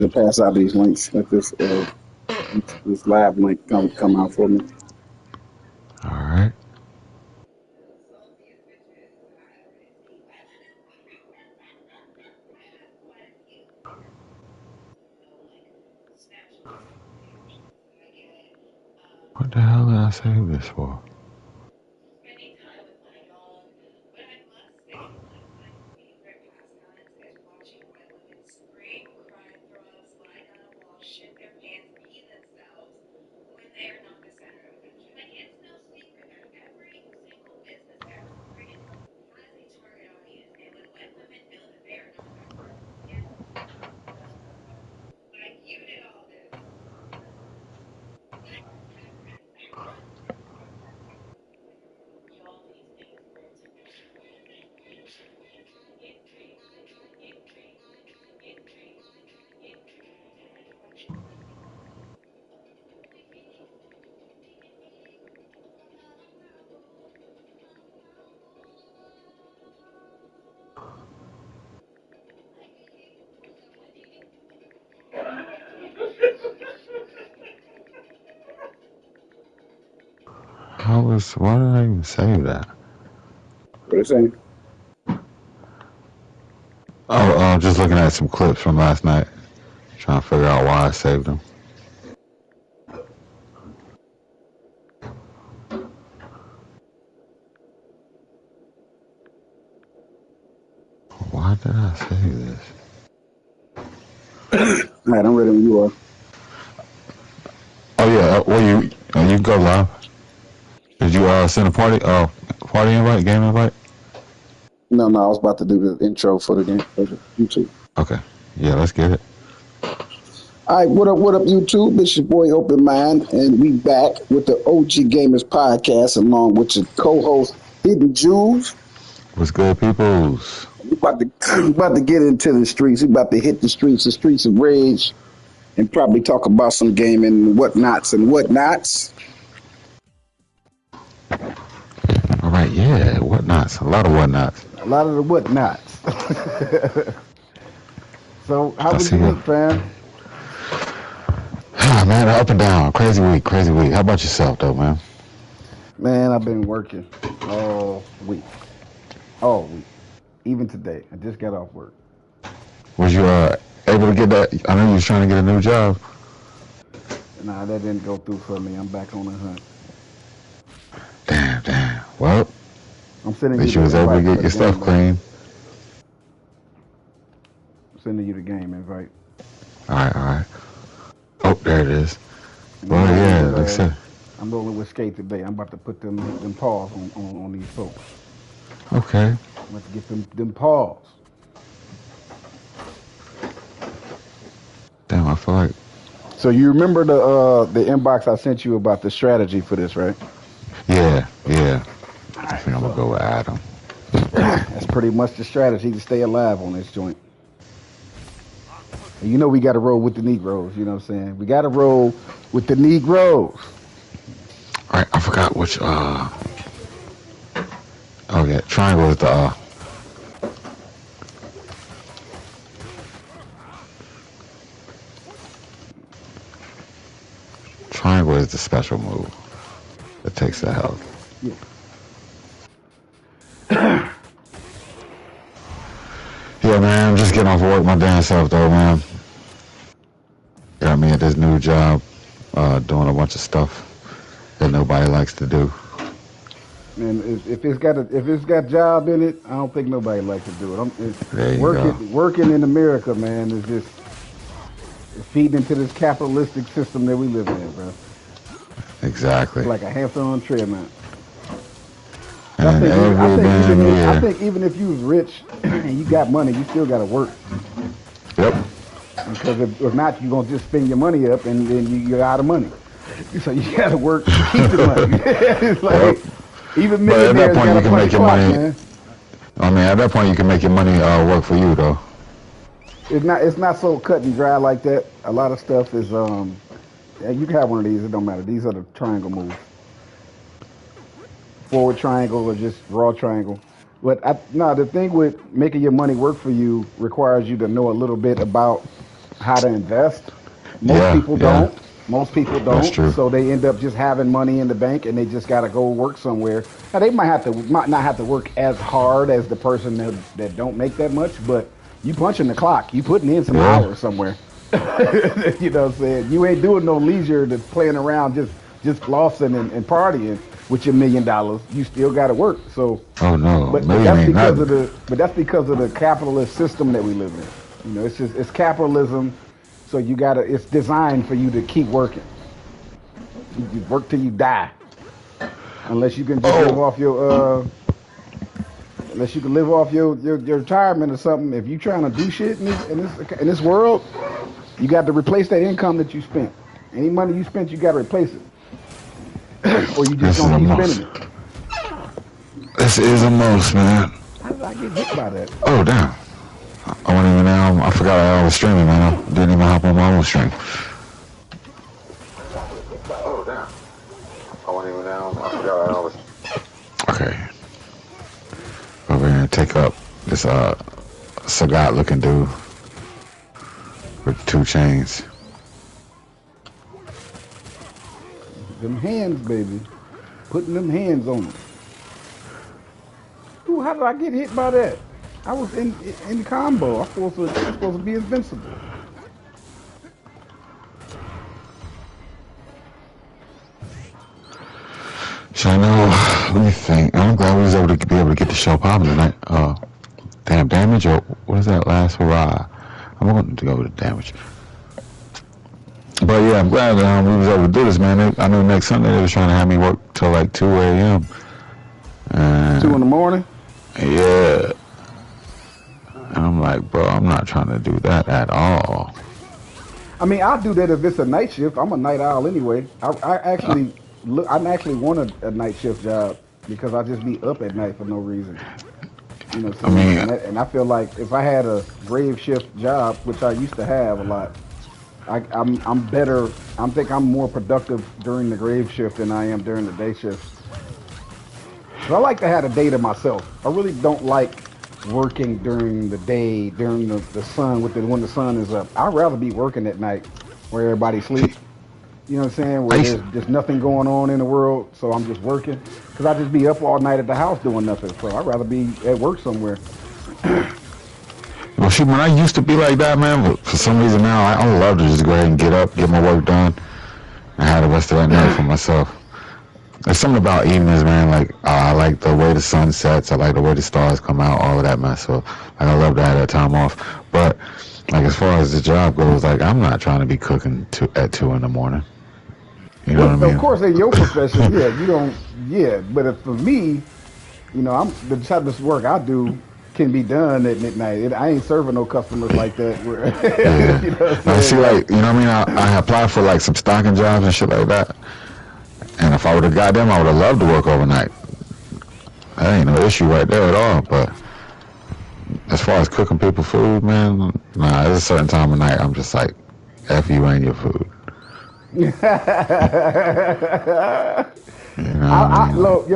to pass out these links. Let this live link come out for me. All right. What the hell did I save this for? Why did I even save that? What are you saying? Oh, just looking at some clips from last night, trying to figure out why I saved them. Why did I save this? All right, I'm ready when you are. Oh yeah, you go live. Did you send a party invite, game invite? No, no, I was about to do the intro for the game for YouTube. Okay, yeah, let's get it. All right, what up, YouTube? It's your boy Open Mind, and we back with the OG Gamers podcast along with your co-host Hidden Jewels. What's good, peoples? We about to get into the streets. We about to hit the streets of rage, and probably talk about some gaming whatnots and whatnots. All right, yeah, whatnots, a lot of whatnots. A lot of the whatnots. So, how I was see your you. week, fam? Ah, man, up and down, crazy week, crazy week. How about yourself, though, man? Man, I've been working all week, all week, even today. I just got off work. Was you able to get that? I know you was trying to get a new job. Nah, that didn't go through for me. I'm back on the hunt. Damn, damn. Well, I'm at sending you least you the was able to invite get for the your stuff game, though. clean. I'm sending you the game invite. All right, all right. Oh, there it is. And Well, yeah, like I said. I'm rolling with skate today. I'm about to put them paws on these folks. Okay. I'm about to get them paws. Damn, I feel like. So you remember the inbox I sent you about the strategy for this, right? Yeah, yeah. All I right, think I'm gonna so go with Adam. that's pretty much the strategy to stay alive on this joint. And you know we got to roll with the Negroes. You know what I'm saying? We got to roll with the Negroes. All right, I forgot which. Oh yeah, triangle is the. Triangle is the special move that takes the health. Yeah. Yeah, man, I'm just getting off work my damn self though, man. Got me at this new job, doing a bunch of stuff that nobody likes to do. And if it's got job in it, I don't think nobody likes to do it. There you go. Working in America, man, is just feeding into this capitalistic system that we live in, bro. Exactly. It's like a hamster on a treadmill. And every damn I year. think even if you was rich and you got money, you still got to work. Yep. Because if not, you're gonna just spend your money up and then you're out of money. So you got to work to keep the money. It's like Yep. even But at that millionaires point, got you to can punch make your clock, money. man. I mean, at that point, you can make your money work for you, though. It's not so cut and dry like that. A lot of stuff is yeah, you can have one of these. It don't matter. These are the triangle moves. Forward triangle or just raw triangle. But no, the thing with making your money work for you requires you to know a little bit about how to invest. Most Yeah, people yeah, don't. Most people that's don't. true. So they end up just having money in the bank, and they just got to go work somewhere. Now they might not have to work as hard as the person that don't make that much, but you punching the clock. You putting in some Yeah. hours somewhere. You know what I'm saying? You ain't doing no leisure to playing around just flossing and partying with your $1 million. You still got to work. So, Oh no, but million that's ain't because nothing. of the capitalist system that we live in. You know, it's capitalism. So it's designed for you to keep working. You work till you die, unless you can just live Oh, off unless you can live off your retirement or something. If you trying to do shit in this world, you got to replace that income that you spent. Any money you spent, you got to replace it, or you just this is gonna a keep spending most. it. This is a most, man. How did I get hit by that? Oh damn. I wasn't even I forgot I was streaming, man. I didn't even hop on my own stream. Oh damn. I wasn't even I forgot I was. Okay. Over here and take up this Sagat looking dude with 2 chains. Them hands, baby, putting them hands on them. Ooh, how did I get hit by that? I was in combo. I'm supposed to be invincible. So I know, let me think. I'm glad we was able to be able to get the show popping tonight. Damn damage or what is that last hurrah? I'm going to go with the damage. But yeah, I'm glad we was able to do this, man. I know next Sunday they was trying to have me work till like 2 a.m. 2 in And the morning. yeah, and I'm like, bro, I'm not trying to do that at all. I mean, I'll do that if it's a night shift. I'm a night owl anyway. I actually want a night shift job because I just be up at night for no reason. You know what I I'm saying? mean, And I feel like if I had a grave shift job, which I used to have a lot, I'm better. I think I'm more productive during the grave shift than I am during the day shift. So I like to have a day to myself. I really don't like working during the day, during the sun when the sun is up. I'd rather be working at night where everybody sleep. You know what I'm saying? I Where used, there's nothing going on in the world, so I'm just working. Cause I just be up all night at the house doing nothing. So I'd rather be at work somewhere. well, shoot, man, I used to be like that, man. But for some reason now, I love to just go ahead and get up, get my work done, and have the rest of that night for myself. There's something about evenings, man. Like I like the way the sun sets. I like the way the stars come out. All of that mess. So like, I love to have that time off. But like as far as the job goes, like I'm not trying to be cooking at 2 in the morning. You know Well, what I of mean? course, in your profession, yeah, you don't, yeah. But if for me, I'm the type of work I do can be done at midnight. I ain't serving no customers like that. Where, Yeah. you know what I'm I see, saying? like you know what I mean. I applied for like some stocking jobs and shit like that. And if I would have got them, I would have loved to work overnight. That ain't no issue right there at all. But as far as cooking people food, man, nah, there's a certain time of night I'm just like, F you and your food. You know what I mean? Like, Look,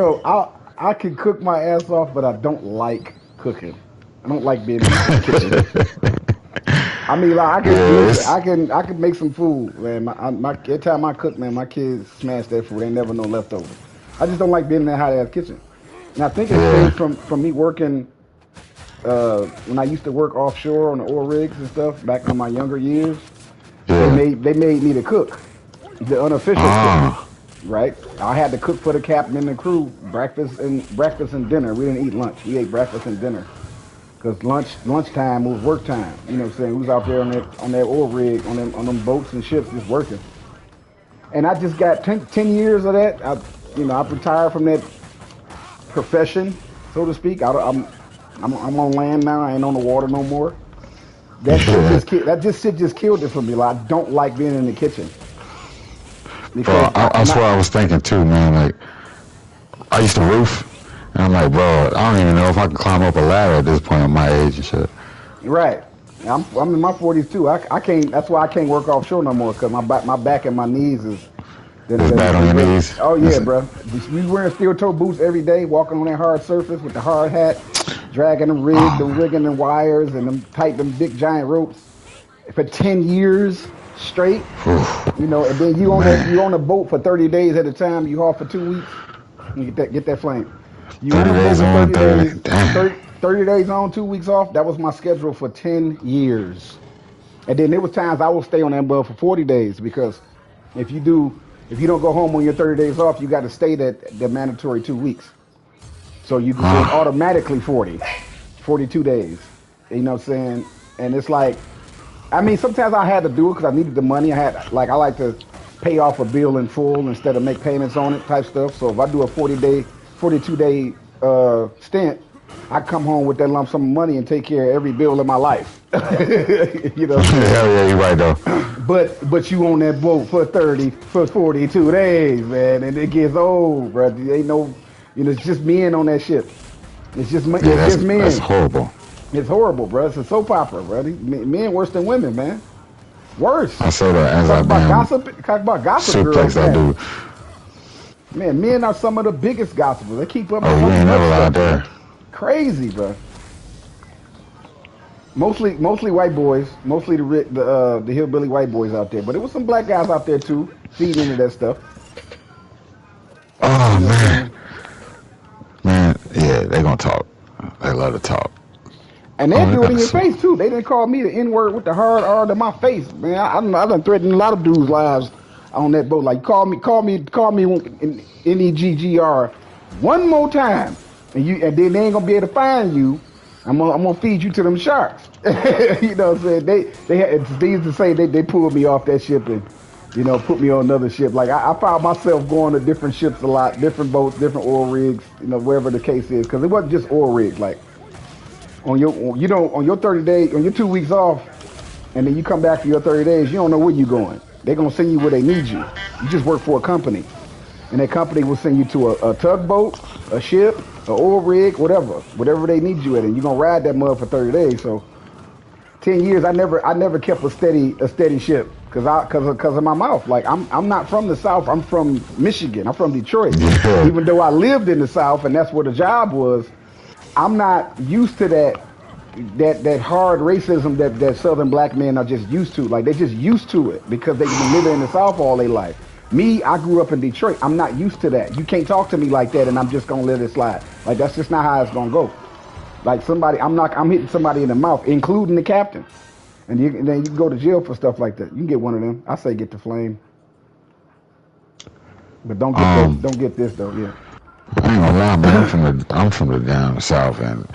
I can cook my ass off, but I don't like cooking. I don't like being in the kitchen. I mean, like yeah, listen. it's I can make some food, man. Every time I cook, man, my kids smash that food. They never no leftovers. I just don't like being in that hot ass kitchen. And I think it came yeah, from me working when I used to work offshore on the oil rigs and stuff back in my younger years. yeah. They made me the cook, the unofficial cook, Ah, right? I had to cook for the captain and the crew breakfast and dinner. We didn't eat lunch. We ate breakfast and dinner. Cause lunchtime was work time. You know what I'm saying? We was out there on that oil rig, on them boats and ships just working. And I just got 10 years of that. I've retired from that profession, so to speak. I'm on land now. I ain't on the water no more. yeah. That shit just killed it for me. Like I don't like being in the kitchen Bro, because that's what I was thinking too, man. Like I used to roof, and I'm like, bro, I don't even know if I can climb up a ladder at this point at my age and shit. right. I'm in my 40s too. I can't. That's why I can't work offshore no more because my back and my knees is It's bad on is your really. knees. Oh yeah, That's bro. We wearing steel toe boots every day, walking on that hard surface with the hard hat, dragging them rigging the wires and them big giant ropes. for 10 years straight. You know, and then Man, you on a boat for 30 days at a time. You off for 2 weeks. You get that flame. You on 30 a boat days for on, 30 days, 30. Damn. 30 days on, 2 weeks off. That was my schedule for 10 years. And then there was times I would stay on that boat for 40 days because if you do, if you don't go home on your 30 days off, you got to stay that the mandatory 2 weeks. So it's Ah, automatically 40, 42 days. You know what I'm saying? And it's like, I mean, sometimes I had to do it because I needed the money. I like to pay off a bill in full instead of make payments on it type stuff. So if I do a 40-day, 42-day stint, I come home with that lump sum of money and take care of every bill in my life. You know what I'm saying? hell yeah, you right though. But you on that boat for 42 days, man, and it gets old, bro. There ain't no, it's just men on that ship. Yeah, It's just that's men. horrible. It's horrible, bro. It's a soap opera, bro. Men worse than women, man. Worse. I say that as Talk I about damn gossip. Talk about gossip girls, suplex that man. dude. Man, men are some of the biggest gossipers. They keep up with Oh, you so ain't much never stuff, lied bro. there. Crazy, bro. Mostly white boys. Mostly the hillbilly white boys out there. But there was some black guys out there too, feeding into that stuff. You Oh know what I'm man, saying? man, yeah, they gonna talk. They love to talk. And they Oh, they do it got in a your suit. face too. They didn't call me the N word with the hard R to my face, man. I done threatened a lot of dudes' lives on that boat. Like call me in NEGGR one more time, and then they ain't gonna be able to find you. I'm gonna feed you to them sharks. You know what I'm saying? They used to say they pulled me off that ship and put me on another ship. Like I found myself going to different ships a lot, different boats, different oil rigs, wherever the case is, because it wasn't just oil rigs. Like on your 30 days, on your 2 weeks off, and then you come back for your 30 days, you don't know where you're going. They're gonna send you where they need you. You just work for a company, and that company will send you to a tugboat, a ship, an oil rig, whatever they need you at, and you're gonna ride that mud for 30 days. So 10 years, I never kept a steady ship because of my mouth. Like I'm not from the South. I'm from Michigan. I'm from Detroit. Yeah, Even though I lived in the South and that's where the job was, I'm not used to that hard racism that Southern black men are just used to. Like they're just used to it because they've been living in the South all their life. Me, I grew up in Detroit. I'm not used to that. You can't talk to me like that, and I'm just gonna let it slide. Like that's just not how it's gonna go. Like I'm hitting somebody in the mouth, including the captain, and then you can go to jail for stuff like that. You can get one of them. I say get the flame, but don't get that. um, Don't get this though. Yeah. I ain't gonna lie, man. I'm from the down south, and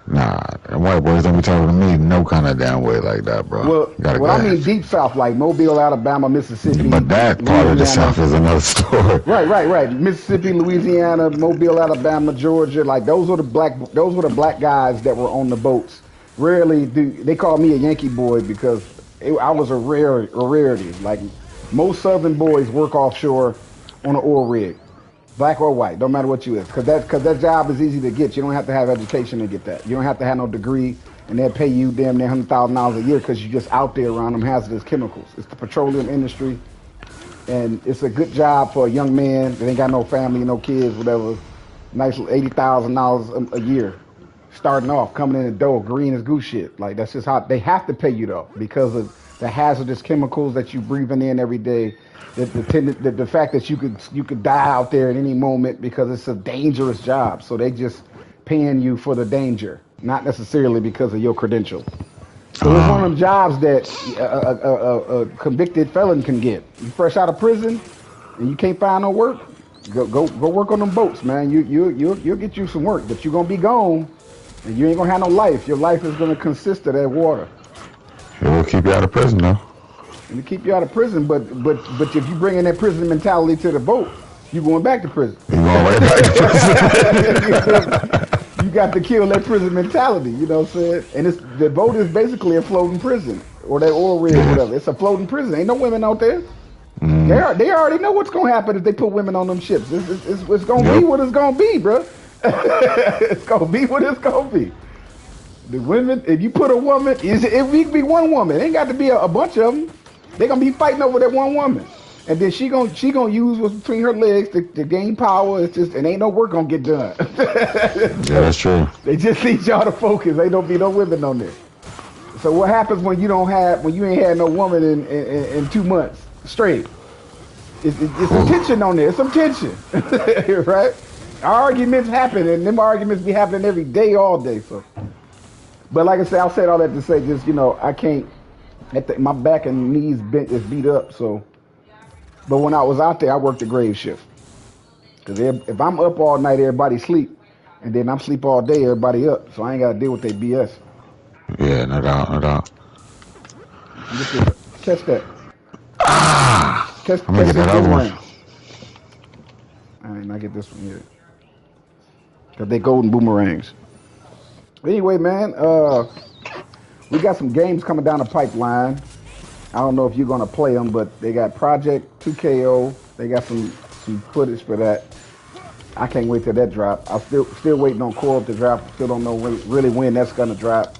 nah, and white boys don't be talking to me no kind of damn way like that, bro. Gotta Well, go I mean ahead. deep south, like Mobile, Alabama, Mississippi, But that part of the Louisiana. south is another story. Right. Mississippi, Louisiana, Mobile, Alabama, Georgia. Like those were the black guys that were on the boats. Rarely do they call me a Yankee boy because I was a rarity. Like most Southern boys work offshore on an oil rig, black or white, don't matter what you is, because that job is easy to get. You don't have to have education to get that. You don't have to have no degree, and they'll pay you damn near $100,000 a year because you're just out there around them hazardous chemicals. It's the petroleum industry, and it's a good job for a young man that ain't got no family, no kids, whatever. Nice $80,000 a year, starting off, coming in the door, green as goose shit. Like that's just how they have to pay you though, because of the hazardous chemicals that you breathing in every day. The fact that you could die out there at any moment because it's a dangerous job. So they just paying you for the danger, not necessarily because of your credentials. So it's one of Um, them jobs that a convicted felon can get. You fresh out of prison and you can't find no work. Go work on them boats, man. You'll get you some work, but you're gonna be gone, and you ain't gonna have no life. Your life is gonna consist of that water, it will keep you out of prison though. and to keep you out of prison. But if you bring in that prison mentality to the boat, you going back to prison. You going right back to prison. You got to kill that prison mentality. You know what I'm saying? And the boat is basically a floating prison, or that oil rig, Yeah. whatever. It's a floating prison. Ain't no women out there. Mm, They already know what's gonna happen if they put women on them ships. It's gonna be yep. what it's gonna be, bro. It's gonna be what it's gonna be. The women, if you put a woman, if we be one woman, it ain't got to be a bunch of them. They gonna be fighting over that one woman, and then she gonna use what's between her legs to gain power. It's just, and ain't no work gonna get done. Yeah, that's true. They just need y'all to focus. Ain't no be no women on there. So what happens when you ain't had no woman in 2 months straight? It's some tension on there. It's some tension, right? Arguments happen, and them arguments be happening every day, all day. So, but like I said, I said all that to say, just I can't. My back and knees is beat up. So, but when I was out there, I worked the grave shift. Cause if I'm up all night, everybody sleep, and then I'm sleep all day, everybody up. So I ain't gotta deal with their BS. Yeah, no doubt, no doubt. Catch that. I'm gonna get that other one. I did not get this one yet. Cause they golden boomerangs. Anyway, man, we got some games coming down the pipeline. I don't know if you're gonna play them, but they got Project 2KO. They got some footage for that. I can't wait till that drop. I'm still waiting on Core to drop. Still don't know really when that's gonna drop.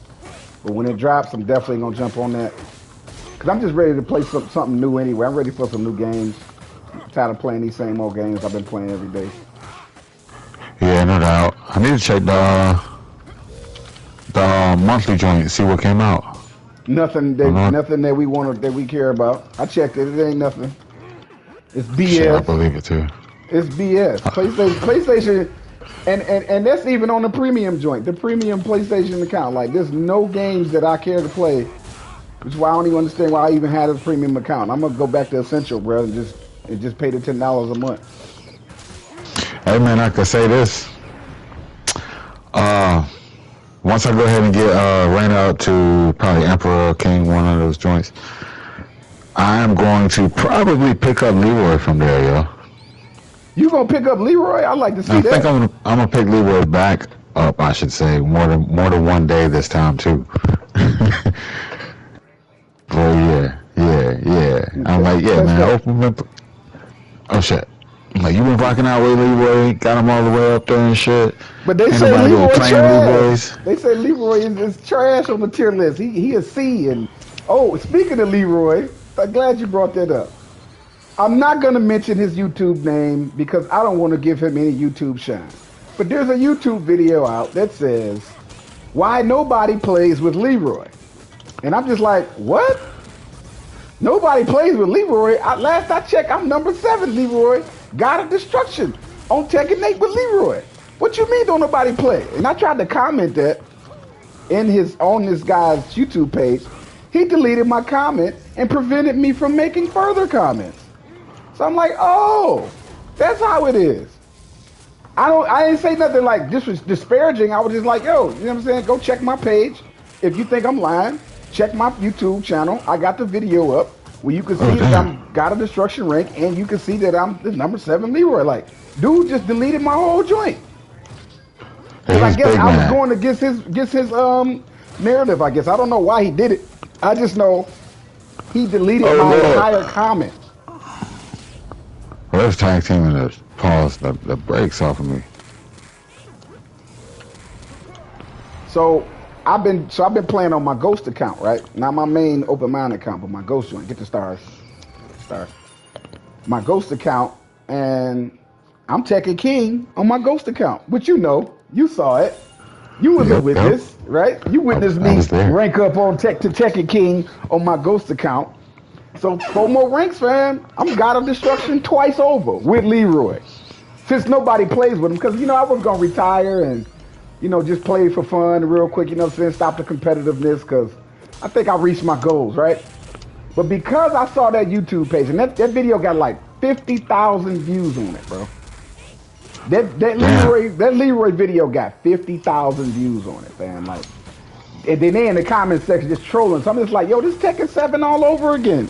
But when it drops, I'm definitely gonna jump on that. Cause I'm just ready to play something new anyway. I'm ready for some new games. I'm tired of playing these same old games I've been playing every day. Yeah, no doubt. I need to check the monthly joint, see what came out. Nothing that we want that we care about. I checked it. It ain't nothing. It's BS. Shit, I believe it too. It's BS. PlayStation, and that's even on the premium joint, the premium PlayStation account. Like, there's no games that I care to play, which is why I don't even understand why I even had a premium account. I'm gonna go back to Essential, bro, and just pay the $10 a month. Hey man, I could say this. Once I go ahead and get ran out to probably Emperor King, one of those joints, I am going to probably pick up Leroy from there, yo. You gonna pick up Leroy? I'd like to see that. I think I'm gonna pick Leroy back up. I should say more than one day this time too. Oh yeah. I'm like, yeah, man. Oh shit. I'm like, you been rocking out with Leroy, got him all the way up there and shit. But they say Leroy trash. They say Leroy is trash on the tier list. He is C. And speaking of Leroy, I'm glad you brought that up. I'm not gonna mention his YouTube name because I don't want to give him any YouTube shine. But there's a YouTube video out that says why nobody plays with Leroy, and I'm just like, what? Nobody plays with Leroy. Last I checked, I'm number 7, Leroy. God of Destruction on Tekken 8 with Leroy. What you mean don't nobody play? And I tried to comment that on this guy's YouTube page. He deleted my comment and prevented me from making further comments. So I'm like, oh, that's how it is. I didn't say nothing like this was disparaging. I was just like, yo, you know what I'm saying? Go check my page. If you think I'm lying, check my YouTube channel. I got the video up where you can see that I'm got a destruction rank, and you can see that I'm the number 7 Leroy. Like, dude just deleted my whole joint. I guess I was going against his narrative. I guess I don't know why he did it. I just know he deleted my entire comment. Well, let's tag team and pause the brakes off of me. So I've been playing on my Ghost account, right? Not my main open mind account, but my Ghost joint. Get the stars. My Ghost account, and I'm Tekken King on my Ghost account, which you saw it. You was a witness, right? You witnessed me rank up on Tekken King on my Ghost account. So 4 more ranks, fam. I'm God of Destruction twice over with Leroy. Since nobody plays with him, because I was gonna retire and just play for fun real quick, stop the competitiveness, because I think I reached my goals, right? But because I saw that YouTube page, and that video got like 50,000 views on it, bro. That Leroy video got 50,000 views on it, fam. Like, and then they in the comment section just trolling. So I'm just like, yo, this Tekken 7 all over again.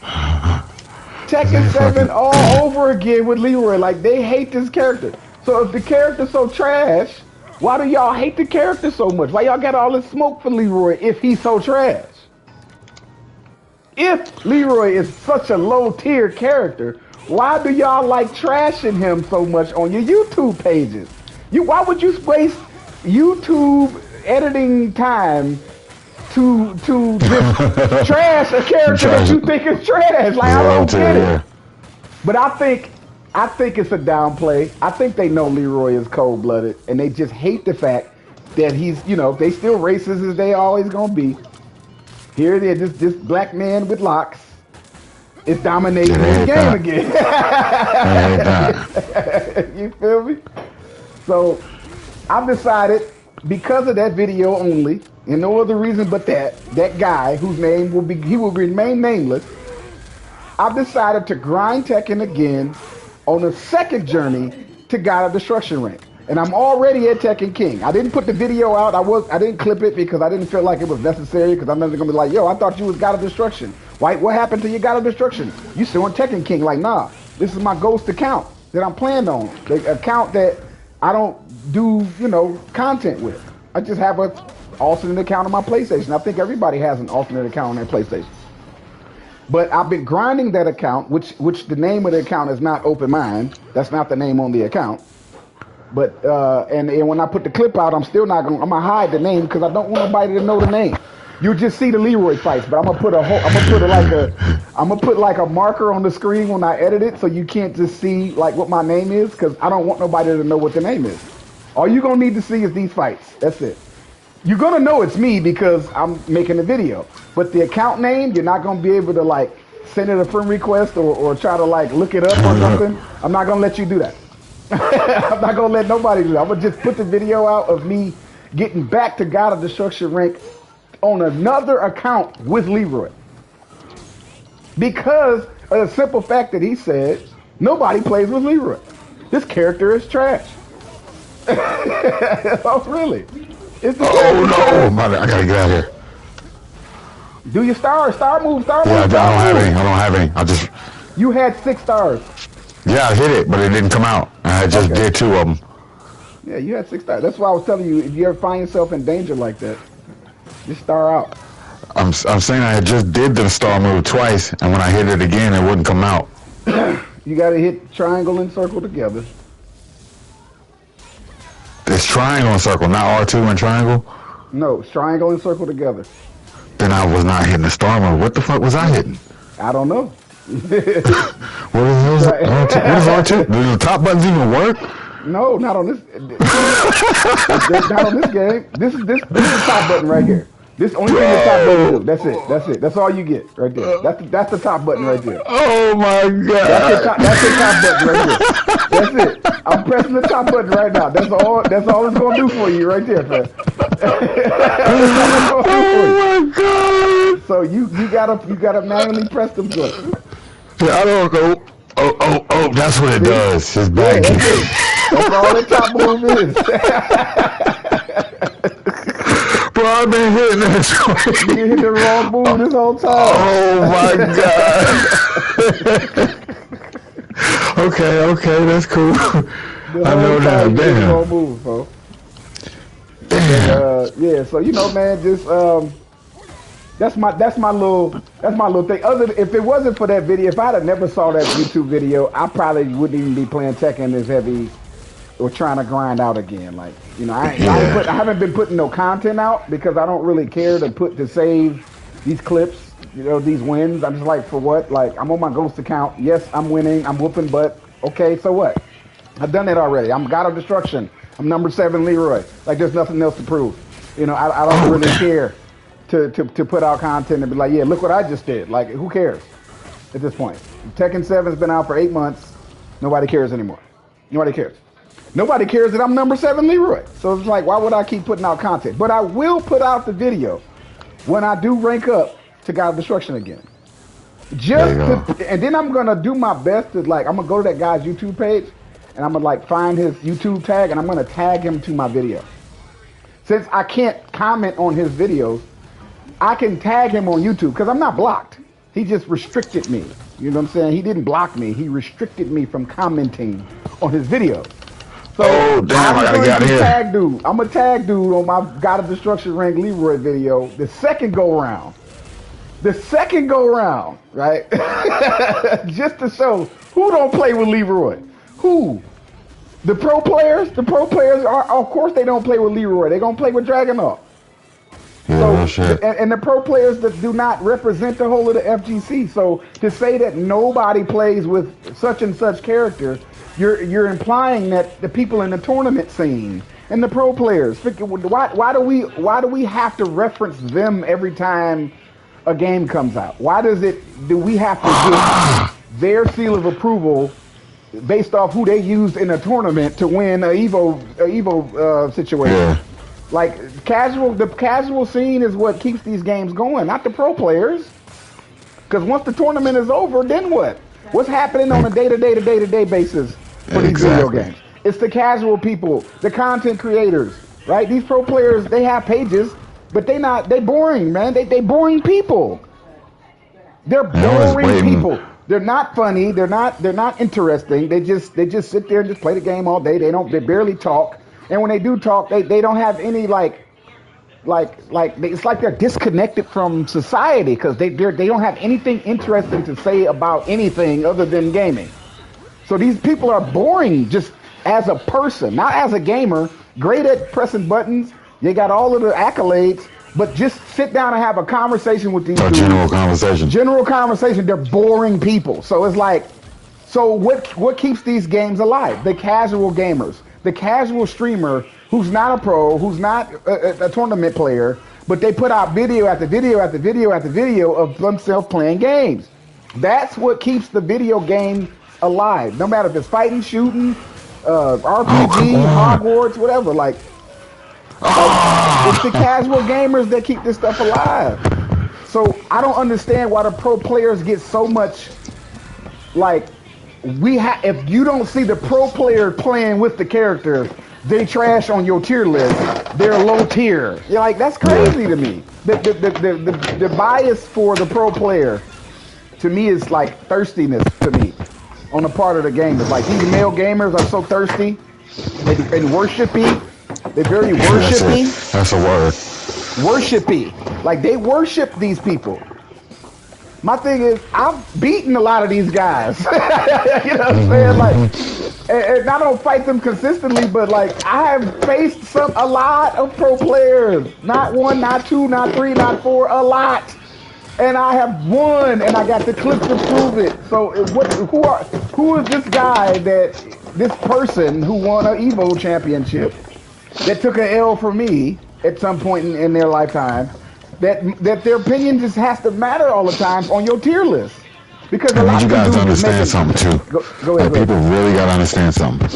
Tekken 7 all over again with Leroy. Like, they hate this character. So if the character's so trash, why do y'all hate the character so much? Why y'all got all this smoke for Leroy if he's so trash? If Leroy is such a low tier character, why do y'all like trashing him so much on your YouTube pages? Why would you waste YouTube editing time to just trash a character that you think is trash? Like, I don't get it. But I think it's a downplay. I think they know Leroy is cold-blooded, and they just hate the fact that he's, they still racist as they always gonna be. Here it is, this black man with locks is dominating Yeah, the game again. that. You feel me? So I've decided, because of that video only, and no other reason but that guy whose name will remain nameless, I've decided to grind Tekken again on a second journey to God of Destruction rank. And I'm already at Tekken King. I didn't put the video out. I didn't clip it because I didn't feel like it was necessary, because I'm not gonna be like, yo, I thought you was God of Destruction. What happened to your God of Destruction? You still on Tekken King? Like, nah, this is my ghost account that I'm playing on. The account that I don't do, content with. I just have an alternate account on my PlayStation. I think everybody has an alternate account on their PlayStation. But I've been grinding that account, which the name of the account is not Open Mind. That's not the name on the account. But and when I put the clip out, I'm still not gonna. I'm gonna hide the name because I don't want nobody to know the name. You just see the Leroy fights, but I'm gonna put like a marker on the screen when I edit it, so you can't just see like what my name is, because I don't want nobody to know what the name is. All you're gonna need to see is these fights. That's it. You're gonna know it's me because I'm making the video, but the account name, you're not gonna be able to like send it a friend request or try to like look it up or something. I'm not gonna let you do that. I'm not gonna let nobody do that. I'm gonna just put the video out of me getting back to God of Destruction rank on another account with Leroy, because of the simple fact that he said nobody plays with Leroy. This character is trash. Oh, really? It's the Oh no! I gotta get out of here. Do your star move. Yeah, I don't have any. I just. You had 6 stars. Yeah, I hit it, but it didn't come out. I just did 2 of them. Yeah, you had 6 stars. That's why I was telling you, if you ever find yourself in danger like that, just star out. I'm saying I just did the star move twice, and when I hit it again, it wouldn't come out. You gotta hit triangle and circle together. It's triangle and circle, not R2 and triangle? No, it's triangle and circle together. Then I was not hitting the star move. What the fuck was I hitting? I don't know. What is R2? Do the top buttons even work? No, not on this. Not on this game. This is the top button right here. This only thing the top button do. That's it. That's all you get right there. That's the top button right there. Oh my god. That's the top button right there. That's it. I'm pressing the top button right now. That's all it's gonna do for you right there, fam. Oh my god. So you gotta manually press them buttons. Yeah, I don't know. Oh, that's what it does. It's back. Yeah, that's all the top move is. Bro, I've been hitting that joint. You hit the wrong move this whole time. Oh my god. Okay, that's cool. I know that. Damn. Wrong move, bro. Yeah, so man, just that's my little thing. If it wasn't for that video, if I'd have never saw that YouTube video, I probably wouldn't even be playing Tekken as heavy or trying to grind out again. Like, I haven't been putting no content out because I don't really care to save these clips, these wins. I'm just like, for what? Like, I'm on my Ghost account. Yes, I'm winning. I'm whooping butt. Okay, so what? I've done that already. I'm God of Destruction. I'm number 7 Leroy. Like, there's nothing else to prove. I don't really care to put out content and be like, yeah, look what I just did. Like, who cares at this point? Tekken 7's been out for 8 months. Nobody cares anymore. Nobody cares. Nobody cares that I'm number 7 Leroy. So it's like, why would I keep putting out content? But I will put out the video when I do rank up to God of Destruction again. And then I'm gonna do my best to I'm gonna go to that guy's YouTube page and I'm gonna find his YouTube tag and I'm gonna tag him to my video. Since I can't comment on his videos, I can tag him on YouTube because I'm not blocked. He just restricted me. You know what I'm saying? He didn't block me. He restricted me from commenting on his videos. So I gotta get out of here. I'm a tag dude on my God of Destruction rank Leroy video. The second go round, right? Just to show who don't play with Leroy. Who? The pro players? The pro players are, of course, they don't play with Leroy. They're gonna play with Dragunov. Yeah, and the pro players that do not represent the whole of the FGC. So to say that nobody plays with such and such character, you're implying that the people in the tournament scene and the pro players, why do we have to reference them every time a game comes out? Why do we have to get their seal of approval based off who they used in a tournament to win a Evo situation? Yeah. Like the casual scene is what keeps these games going, not the pro players. Because once the tournament is over, then what? What's happening on a day-to-day basis for these video games? It's the casual people, the content creators, right? These pro players, they have pages, but they boring, man. They boring people. They're boring people. They're not funny. They're not interesting. They just sit there and just play the game all day. They barely talk. And when they do talk, they don't have any it's like they're disconnected from society because they don't have anything interesting to say about anything other than gaming. So these people are boring just as a person, not as a gamer. Great at pressing buttons. They got all of the accolades, but just sit down and have a conversation with these dudes. General conversation. General conversation. They're boring people. So it's like, so what keeps these games alive? The casual gamers, the casual streamer who's not a pro, who's not a tournament player, but they put out video after video after video after video of themselves playing games. That's what keeps the video game alive. No matter if it's fighting, shooting, RPG, Hogwarts, whatever. Like it's the casual gamers that keep this stuff alive. So I don't understand why the pro players get so much. Like if you don't see the pro player playing with the character, they trash on your tier list. They're low tier. You're like, that's crazy to me. The bias for the pro player, to me, is like thirstiness to me on the part of the gamers. Like these male gamers are so thirsty and worshipy. They're very worshipy. That's a word. Worshipy. Like they worship these people. My thing is, I've beaten a lot of these guys. You know what I'm saying? Like, and I don't fight them consistently, but like I have faced a lot of pro players. Not one, not two, not three, not four, a lot. And I have won, and I got the clips to prove it. So who is this guy this person who won an Evo championship that took an L for me at some point in their lifetime? That their opinion just has to matter all the time on your tier list. Because a lot you of guys understand something too. Go ahead. People really gotta understand something.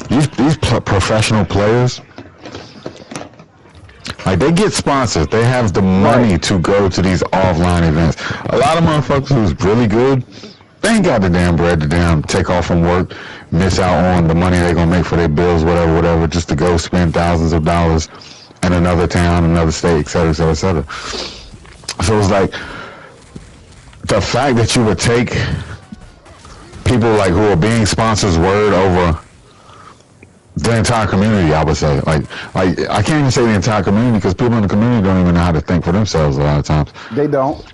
These professional players, like they get sponsors. They have the money to go to these offline events. A lot of motherfuckers who's really good, they ain't got the damn bread to damn take off from work, miss out on the money they're gonna make for their bills, whatever, just to go spend thousands of dollars in another town, another state, et cetera, et cetera, et cetera. So it's like the fact that you would take people like who are being sponsors' word over the entire community, I would say. Like I can't even say the entire community because people in the community don't even know how to think for themselves a lot of times. They don't.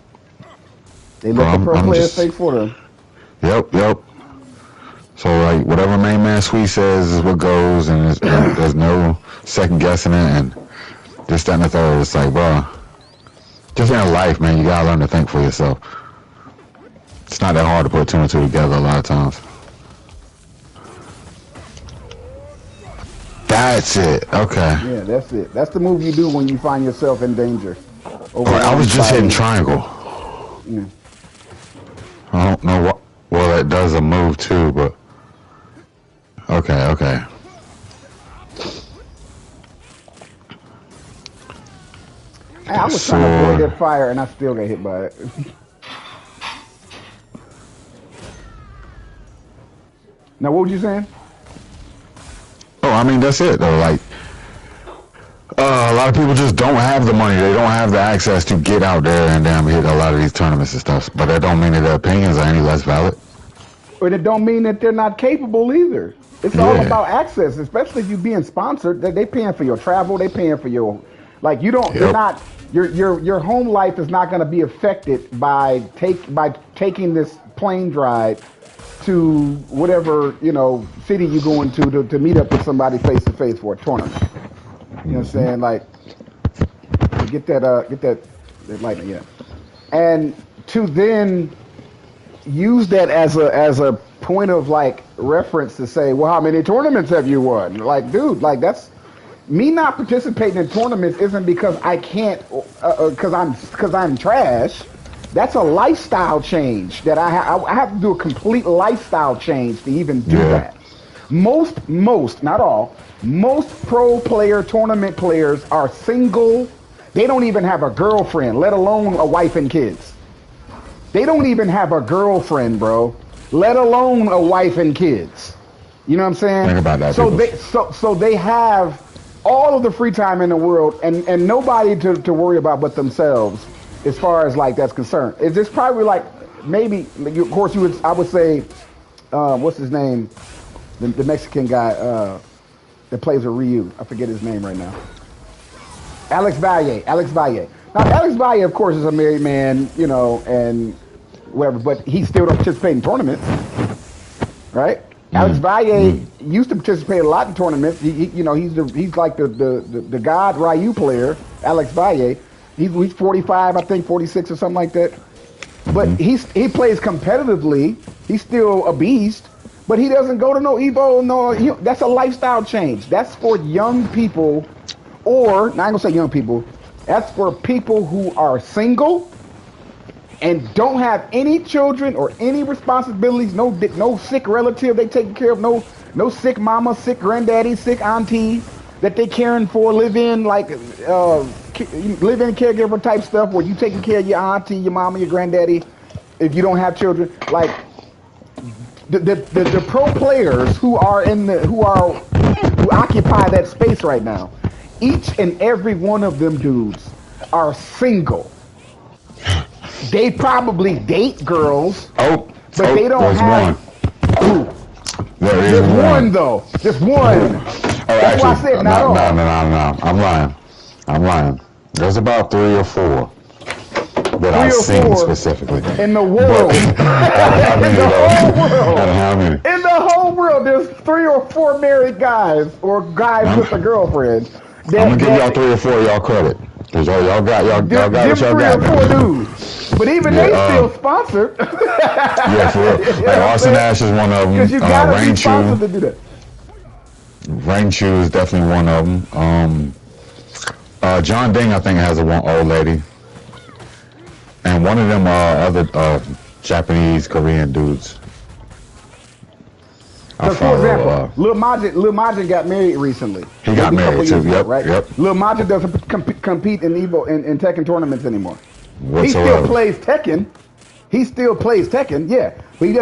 They let the pro players think for them. Yep. So like whatever main man Sweet says is what goes, and there's no second guessing it, and this, that, and the third. It's like, bro, just in life, man, you gotta learn to think for yourself. It's not that hard to put two and two together a lot of times. That's it. Okay. Yeah, that's it. That's the move you do when you find yourself in danger. I was just hitting triangle. Yeah. I don't know what. Well, it does a move too, but okay. Hey, I was trying to avoid that fire, and I still got hit by it. Now, what were you saying? Oh, I mean, that's it, though. Like, a lot of people just don't have the money. They don't have the access to get out there and damn hit a lot of these tournaments and stuff. But that don't mean that their opinions are any less valid. But it don't mean that they're not capable either. It's all about access, especially if you're being sponsored. They paying for your travel. They paying for your, like, you don't. Yep. You're not. Your home life is not going to be affected by taking this plane ride to whatever city you going to meet up with somebody face to face for a tournament. You know what I'm saying? Like, get that lightning, yeah. And to then use that as a point of like reference to say, well, how many tournaments have you won? Like, dude, like that's Me not participating in tournaments isn't because I can't, because I'm trash. That's a lifestyle change that I have to do a complete lifestyle change to even do Yeah. that. Most, not all, most pro player tournament players are single. They don't even have a girlfriend, let alone a wife and kids. They don't even have a girlfriend, bro, let alone a wife and kids. You know what I'm saying? Think about that, So people. they have all of the free time in the world and nobody to worry about but themselves as far as like that's concerned. It's just probably like maybe of course you would I would say what's his name? The Mexican guy that plays with Ryu. I forget his name right now. Alex Valle. Alex Valle. Now Alex Valle of course is a married man, you know, and whatever, but he still don't participate in tournaments, right? Alex Valle used to participate a lot in tournaments. You know, he's like the god Ryu player, Alex Valle. He's 45, I think 46 or something like that. But he plays competitively. He's still a beast, but he doesn't go to no Evo. No, that's a lifestyle change. That's for young people, or not gonna say young people. That's for people who are single and don't have any children or any responsibilities, no sick relative they taking care of, no sick mama, sick granddaddy, sick auntie that they caring for, live in caregiver type stuff where you taking care of your auntie, your mama, your granddaddy if you don't have children. Like the pro players who occupy that space right now, each and every one of them dudes are single. They probably date girls, but they don't there's have. one. Ooh, There is there's one though. Just one. Oh, That's why I said not all. no. I'm lying. There's about 3 or 4 that I've Three or seen four specifically. in the world. How many In the whole though? world. How many? In the whole world, there's 3 or 4 married guys or guys with a girlfriend. I'm gonna give y'all 3 or 4 of y'all credit. Cause y'all got what Them y'all 3 got. or 4 dudes. But even they still sponsored. Yeah, for real. You know Like what I'm Austin saying? Ash is one of them. Because you gotta Rain be sponsored Chew. to do that. Rain Chew is definitely one of them. John Ding, I think, has a one old lady. And one of them other Japanese, Korean dudes. Because for example, Lil Majin got married recently. He got Maybe a couple married too. years ago, Yep, right? yep. Lil Majin doesn't compete in Evo in Tekken tournaments anymore. He still Whatsoever. plays Tekken. He still plays Tekken, yeah, but he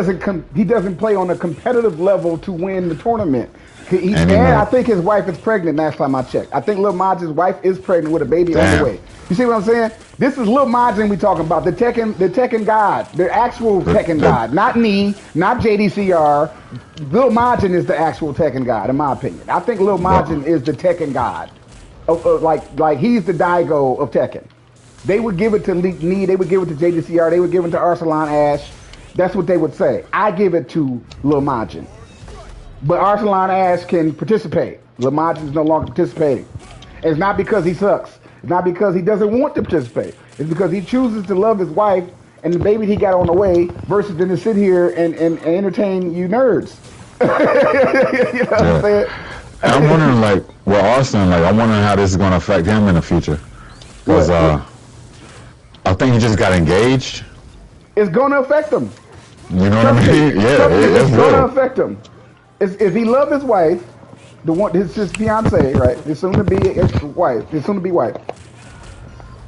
doesn't play on a competitive level to win the tournament. And I think his wife is pregnant. Last time I checked, I think Lil Majin's wife is pregnant with a baby on the way. You see what I'm saying? This is Lil Majin we talking about, the Tekken god, the actual Tekken god, not me, not JDCR. Lil Majin is the actual Tekken god, in my opinion. I think Lil Majin is the Tekken god, like he's the Daigo of Tekken. They would give it to Nee, they would give it to JDCR, they would give it to Arsalan Ash. That's what they would say. I give it to Lil Majin. But Arsalan Ash can participate. Lil Majin is no longer participating. And it's not because he sucks. It's not because he doesn't want to participate. It's because he chooses to love his wife and the baby he got on the way versus to sit here and entertain you nerds. You know what I'm saying? And I'm wondering, like, with Austin, like, I'm wondering how this is going to affect him in the future. Because I think he just got engaged. It's going to affect him. You know what I mean? Yeah, it's it's going to real. affect him. If he loved his wife, his fiance, right? His soon to be wife,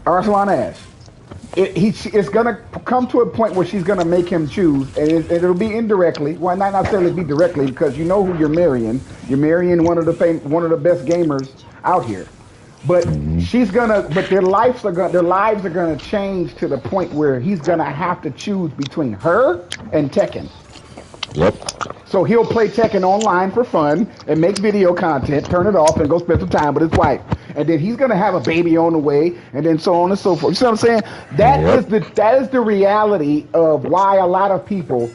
Arsalan Ash. It's gonna come to a point where she's gonna make him choose, and it'll be indirectly. Well, not necessarily be directly, because you know who you're marrying. You're marrying one of the best gamers out here. But but their lives are gonna change to the point where he's gonna have to choose between her and Tekken. Yep. So he'll play Tekken online for fun and make video content, turn it off, and go spend some time with his wife. And then he's gonna have a baby on the way, and then so on and so forth. You see what I'm saying? That is the reality of why a lot of people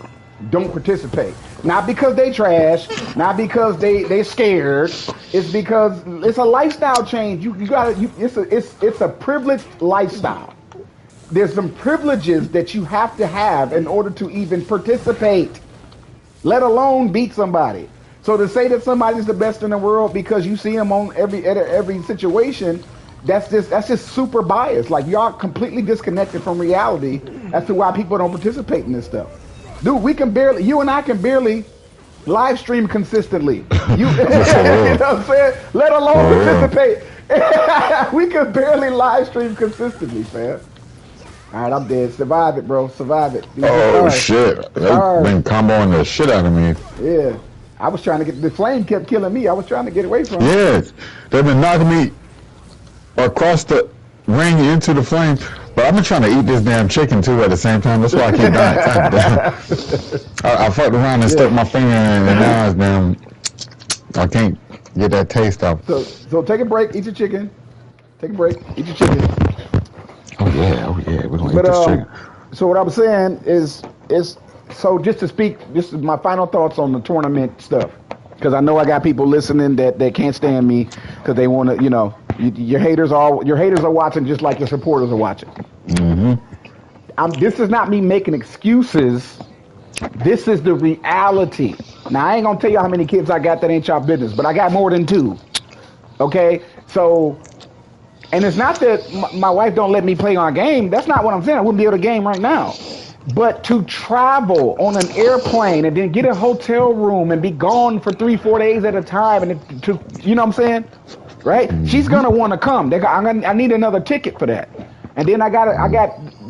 don't participate. Not because they trash, not because they scared. It's because it's a lifestyle change. It's a privileged lifestyle. There's some privileges that you have to have in order to even participate, let alone beat somebody. So to say that somebody's the best in the world because you see him on every situation, that's just super biased. Like y'all completely disconnected from reality as to why people don't participate in this stuff. Dude, you and I can barely live stream consistently. You, you know what I'm saying? Let alone participate. We can barely live stream consistently, fam. All right, I'm dead. Survive it, bro. Survive it. Oh shit! They've been comboing the shit out of me. Yeah, I was trying to get the flame kept killing me. I was trying to get away from it. Yes, they've been knocking me across the ring into the flame. But I've been trying to eat this damn chicken too at the same time. That's why I keep dying. I fucked around and stuck my finger in the eyes, man. I can't get that taste off. So take a break. Eat your chicken. Take a break. Eat your chicken. Oh yeah. We're gonna eat this chicken. So what I'm saying is so just to speak. This is my final thoughts on the tournament stuff. Because I know I got people listening that can't stand me because they want to, your haters are watching just like your supporters are watching. Mm-hmm. This is not me making excuses. This is the reality. Now I ain't gonna tell you how many kids I got that ain't y'all business, but I got more than 2. Okay, so, and it's not that my wife don't let me play on a game. That's not what I'm saying. I wouldn't be able to game right now. But to travel on an airplane and then get a hotel room and be gone for 3-4 days at a time, and you know what I'm saying, right? Mm-hmm. She's gonna want to come. I need another ticket for that. And then I got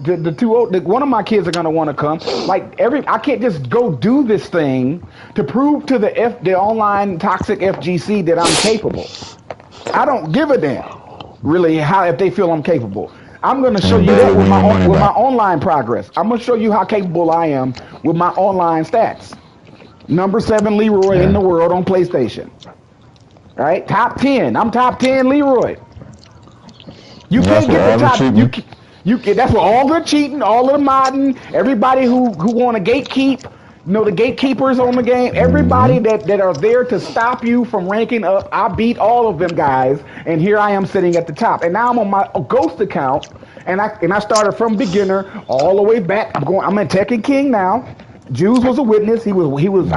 the 2. One of my kids are gonna want to come. Like I can't just go do this thing to prove to the online toxic FGC that I'm capable. I don't give a damn really if they feel I'm capable. I'm going to show you that with my online progress. I'm going to show you how capable I am with my online stats. Number 7 Leroy in the world on PlayStation. All right, top 10. I'm top 10 Leroy. You can't get the top. That's what all the cheating, all of the modding, everybody who want to gatekeep. The gatekeepers on the game, everybody that are there to stop you from ranking up. I beat all of them guys, and here I am sitting at the top. And now I'm on my Ghost account, and I started from beginner all the way back. I'm at Tekken King now. Jules was a witness. I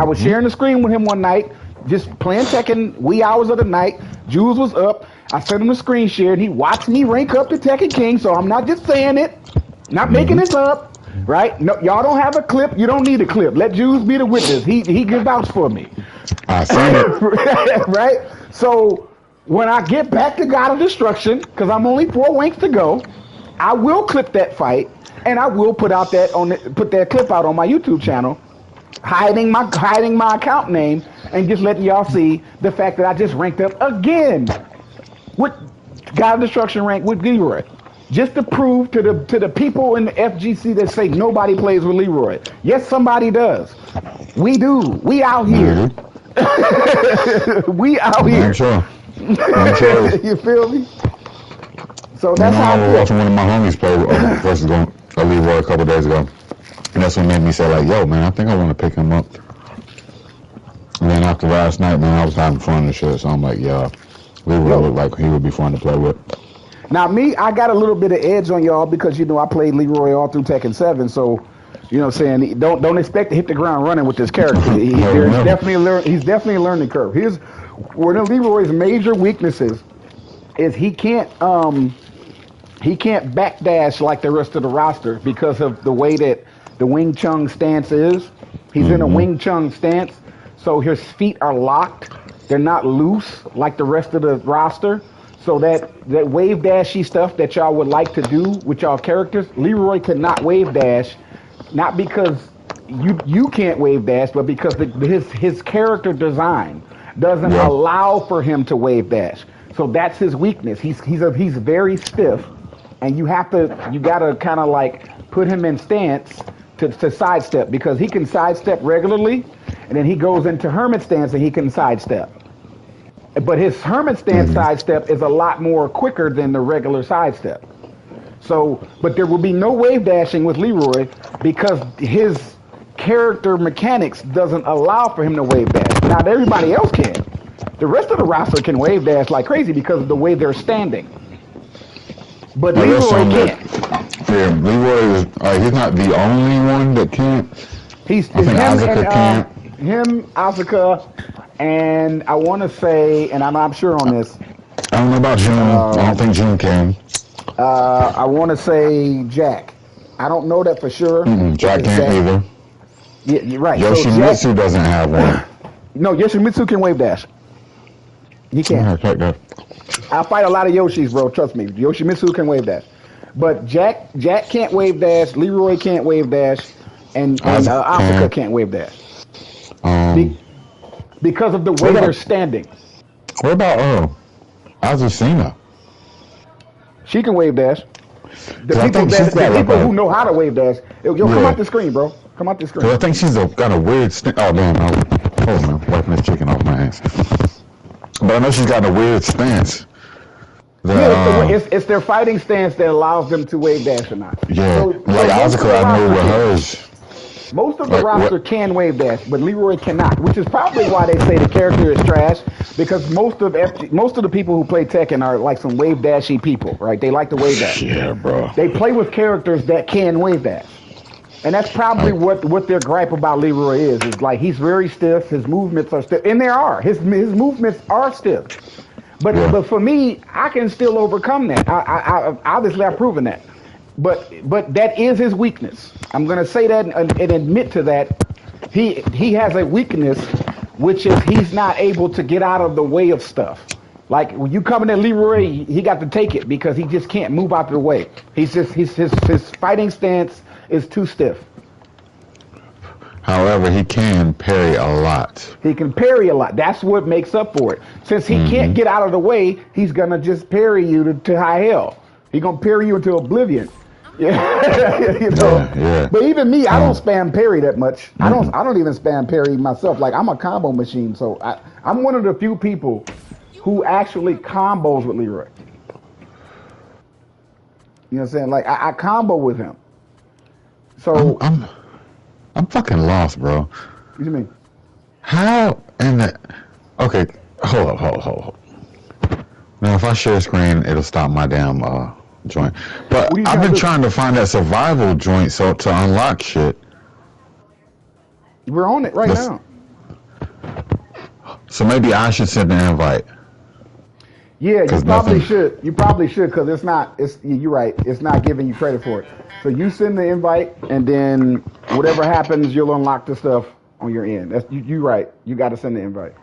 was sharing the screen with him one night, just playing Tekken wee hours of the night. Jules was up. I sent him the screen share, and he watched me rank up to Tekken King. So I'm not just saying it, not making this up. Right? No, y'all don't have a clip. You don't need a clip. Let Jules be the witness. He can vouch for me. I see it. Right? So when I get back to God of Destruction, because I'm only 4 winks to go, I will clip that fight, and I will put that clip out on my YouTube channel, hiding my account name, and just letting y'all see the fact that I just ranked up again with God of Destruction rank with Leroy. Just to prove to the people in the FGC that say nobody plays with Leroy. Yes, somebody does. We do. We out here. We out here. I'm sure. You feel me? So that's how I was watching one of my homies play versus Leroy a couple days ago. And that's what made me say, like, yo, man, I think I want to pick him up. And then after last night, man, I was having fun and shit. So I'm like, yeah, Leroy looked like he would be fun to play with. Now, I got a little bit of edge on y'all because, I played Leroy all through Tekken 7, so, you know what I'm saying, don't expect to hit the ground running with this character. He's definitely a learning curve. One of Leroy's major weaknesses is he can't backdash like the rest of the roster because of the way that the Wing Chun stance is. He's in a Wing Chun stance, so his feet are locked. They're not loose like the rest of the roster. So that wave dashy stuff that y'all would like to do with y'all characters, Leroy could not wave dash, not because you can't wave dash, but because his character design doesn't allow for him to wave dash. So that's his weakness. He's very stiff, and you gotta kind of like put him in stance to sidestep, because he can sidestep regularly, and then he goes into hermit stance and he can sidestep. But his hermit stance sidestep is a lot more quicker than the regular sidestep. So, but there will be no wave dashing with Leroy because his character mechanics doesn't allow for him to wave dash. Now, everybody else can. The rest of the roster can wave dash like crazy because of the way they're standing. But Leroy can't. Yeah, Leroy is, he's not the only one that can't. Asuka can't. Him, Asuka, And I want to say, and I'm not sure on this. I don't know about June. I don't think June came. I want to say Jack. I don't know that for sure. Jack can't either. Yeah, you're right. Yoshimitsu so doesn't have one. No, Yoshimitsu can wave dash. He can. I fight a lot of Yoshis, bro. Trust me. Yoshimitsu can wave dash. But Jack can't wave dash. Leroy can't wave dash. And Asuka can't wave dash. Because of the way they're standing. What about Azucena? She can wave dash. The people who know how to wave dash. Yo, come out the screen, bro. Come out the screen. I think she's got a weird stance. Oh, damn. Hold on, man. Wiping this chicken off my hands. But I know she's got a weird stance. It's their fighting stance that allows them to wave dash or not. Yeah. So, like Asuka, I knew with hers. Most of the roster can wave dash, but Leroy cannot, which is probably why they say the character is trash, because most of the people who play Tekken are like some wave dashy people, right? They like to wave dash. Yeah, bro. They play with characters that can wave dash. And that's probably what their gripe about Leroy is like he's very stiff, his movements are stiff, and his movements are stiff. But for me, I can still overcome that. I obviously I've proven that. But that is his weakness. I'm gonna say that and admit to that. He has a weakness, which is he's not able to get out of the way of stuff. Like when you coming at Leroy, he got to take it because he just can't move out of the way. His fighting stance is too stiff. However, he can parry a lot. He can parry a lot. That's what makes up for it. Since he can't get out of the way, he's gonna just parry you to high hell. He's gonna parry you into oblivion. Yeah. You know? Yeah. But even me, I don't spam parry that much. I don't even spam parry myself. Like I'm a combo machine, so I'm one of the few people who actually combos with Leroy. You know what I'm saying? Like I combo with him. So I'm fucking lost, bro. What do you mean? How in the... Okay, hold up. Now, if I share screen, it'll stop my damn joint. But I've been trying to find that survival joint to unlock shit. We're on it right now. So maybe I should send an invite. Yeah, you probably should. You probably should because it's not. You're right. It's not giving you credit for it. So you send the invite, and then whatever happens, you'll unlock the stuff on your end. That's you right. You got to send the invite.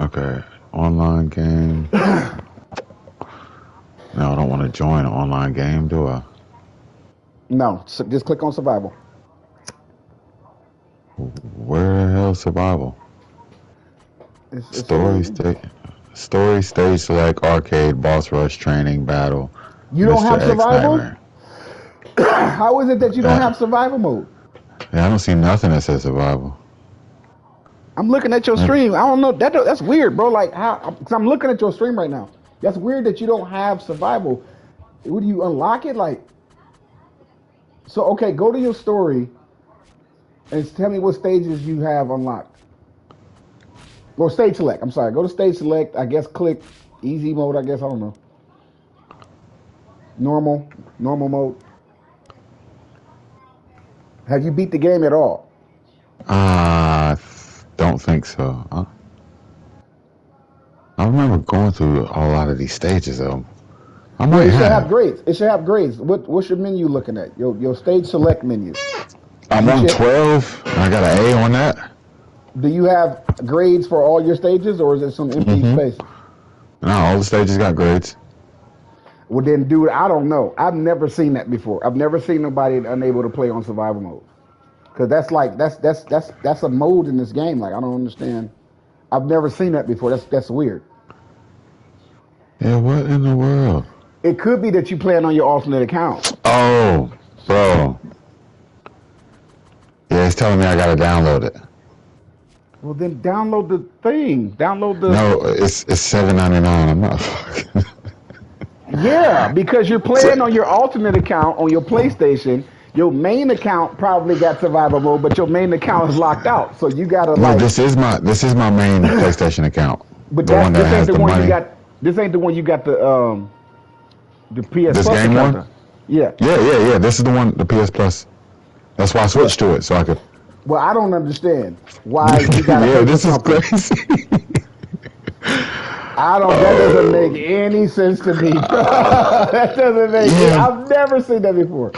Okay. Online game. No, I don't want to join an online game, do I? No, so just click on survival. Where the hell is survival? Story, stage select, arcade, boss rush, training, battle. You don't have survival? How is it that you don't have survival mode? Yeah, I don't see nothing that says survival. I'm looking at your stream. I don't know. That's weird, bro. Like how? Because I'm looking at your stream right now. That's weird that you don't have survival. Would you unlock it? Like, so okay, go to your story and tell me what stages you have unlocked. Or stage select. I'm sorry. Go to stage select. I guess click easy mode. I guess I don't know. Normal mode. Have you beat the game at all? Don't think so. I remember going through a lot of these stages though. It should have grades. It should have grades. What's your menu looking at? Your stage select menu. I'm on 12. I got an A on that. Do you have grades for all your stages, or is it some empty space? No, all the stages got grades. Well, then, dude, I don't know. I've never seen that before. I've never seen nobody unable to play on survival mode. Because that's a mode in this game. Like I don't understand. I've never seen that before. That's weird. Yeah, what in the world? It could be that you play it on your alternate account. Oh, bro. Yeah, it's telling me I gotta download it. Well, then download the thing. Download the. No, it's $7.99. I'm not fucking. Yeah, because you're playing on your alternate account on your PlayStation. Your main account probably got survival mode, but your main account is locked out. So you gotta this is my main PlayStation account. But this ain't the one you got. This ain't the one you got the PS this Plus game account. one? Yeah. Yeah. This is the one, the PS Plus. That's why I switched to it, so I could. Well, I don't understand why you gotta Yeah, pay for this is something. crazy. I don't. That doesn't make any sense to me, bro. That doesn't make. Yeah, I've never seen that before.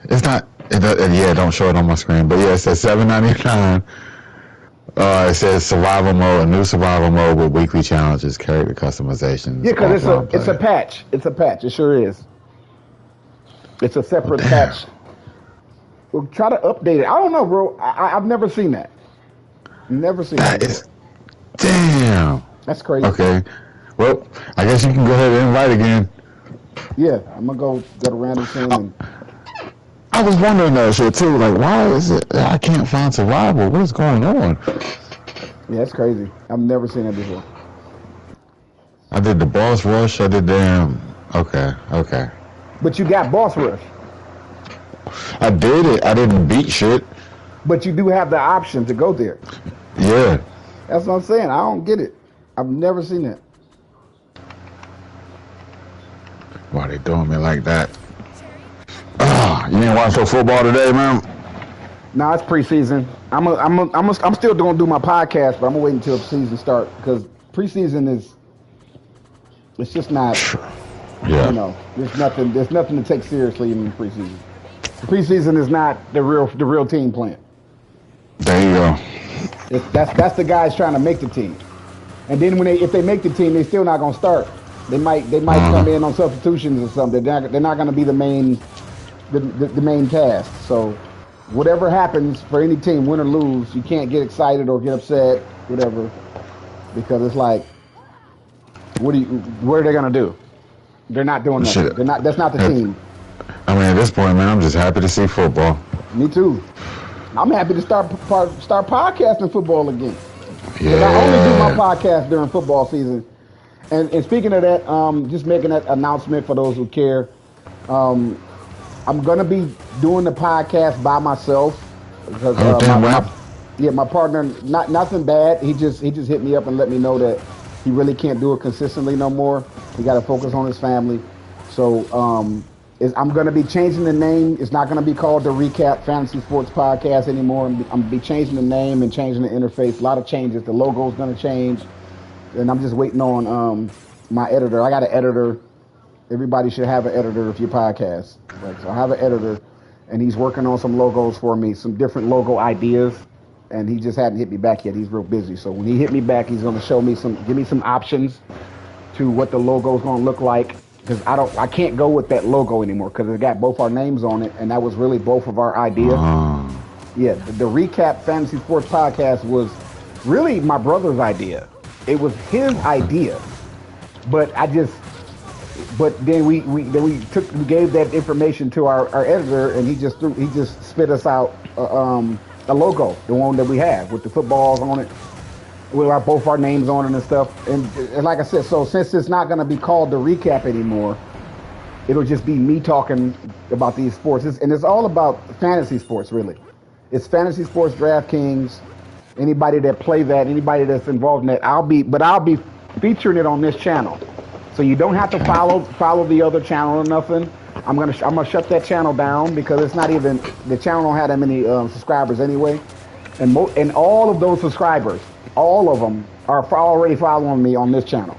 it's not. Yeah, don't show it on my screen. But yeah, it says $7.99. It says survival mode, a new survival mode with weekly challenges, character customizations, Yeah, because offline it's a play. patch. It's a patch. It sure is. It's a Well, separate damn. patch. We'll try to update it. I don't know, bro. I've never seen that. Never seen that That before. is damn. That's crazy. Okay. Well, I guess you can go ahead and invite again. Yeah, I'm gonna go to Random Sim and I was wondering that shit too. Like, why is it I can't find survival? What is going on? yeah, that's crazy. I've never seen that before. I did the boss rush. I did damn. Okay, okay. But you got Boss Rush. I did it. I didn't beat shit. But you do have the option to go there. Yeah. That's what I'm saying. I don't get it. I've never seen that. Why they doing me like that? Ah, you ain't watch no football today, man? No, it's preseason. I'm still gonna do my podcast, but I'm gonna wait until the season start because preseason is. It's just not. Yeah. You know, there's nothing to take seriously in the preseason. The preseason is not the real team playing. There you go. That's the guys trying to make the team. And then if they make the team, they're still not gonna start. They might come in on substitutions or something. They're not gonna be the main cast. So whatever happens for any team, win or lose, you can't get excited or get upset, whatever, because it's like, what are they gonna do? They're not doing nothing. Shit. They're not. That's not the team. I mean, at this point, man, I'm just happy to see football. Me too. I'm happy to start podcasting football again. Because Yeah. I only do my podcast during football season. And speaking of that, just making that announcement for those who care. I'm gonna be doing the podcast by myself because Oh, damn, what? my partner, nothing bad. He just hit me up and let me know that he really can't do it consistently no more. He got to focus on his family. So I'm gonna be changing the name. It's not gonna be called the Recap Fantasy Sports Podcast anymore. I'm gonna be changing the name and changing the interface. A lot of changes. The logo's gonna change, and I'm just waiting on my editor. I got an editor. Everybody should have an editor if you podcast. Like, so I have an editor, and he's working on some logos for me, some different logo ideas, and he just hadn't hit me back yet. He's real busy. So when he hit me back, he's going to give me some options to what the logo is going to look like. Because I can't go with that logo anymore because it got both our names on it, and that was really both of our ideas. Yeah, the Recap Fantasy Sports Podcast was really my brother's idea. It was his idea, but then we gave that information to our editor, and he just spit us out a logo, the one that we have with the footballs on it, with both our names on it and stuff. And like I said, so since it's not going to be called the Recap anymore, it'll just be me talking about these sports. And it's all about fantasy sports, really. It's fantasy sports, DraftKings, anybody that play that, anybody that's involved in that. I'll be featuring it on this channel. So you don't have to follow the other channel or nothing. I'm gonna shut that channel down because it's not even, the channel don't have that many subscribers anyway. And all of those subscribers, all of them are already following me on this channel.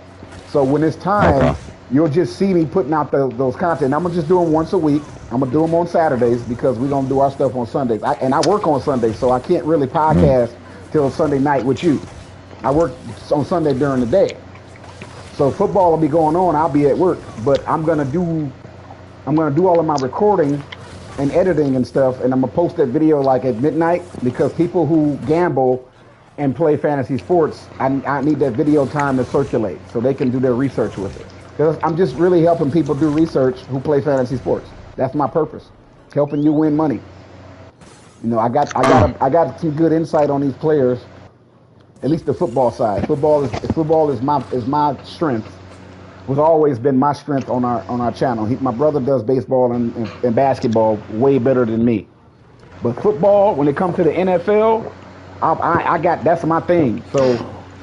So when it's time, you'll just see me putting out those content. I'm gonna just do them once a week. I'm gonna do them on Saturdays because we're gonna do our stuff on Sundays. I work on Sundays, so I can't really podcast till Sunday night with you. I work on Sunday during the day. So football will be going on. I'll be at work, but I'm gonna do all of my recording and editing and stuff, and I'm gonna post that video like at midnight because people who gamble and play fantasy sports, I need that video time to circulate so they can do their research with it. Because I'm just really helping people do research who play fantasy sports. That's my purpose, helping you win money. You know, I got some good insight on these players. At least the football side. Football is my strength. Was always been my strength on our channel. My brother does baseball and basketball way better than me. But football, when it comes to the NFL, that's my thing. So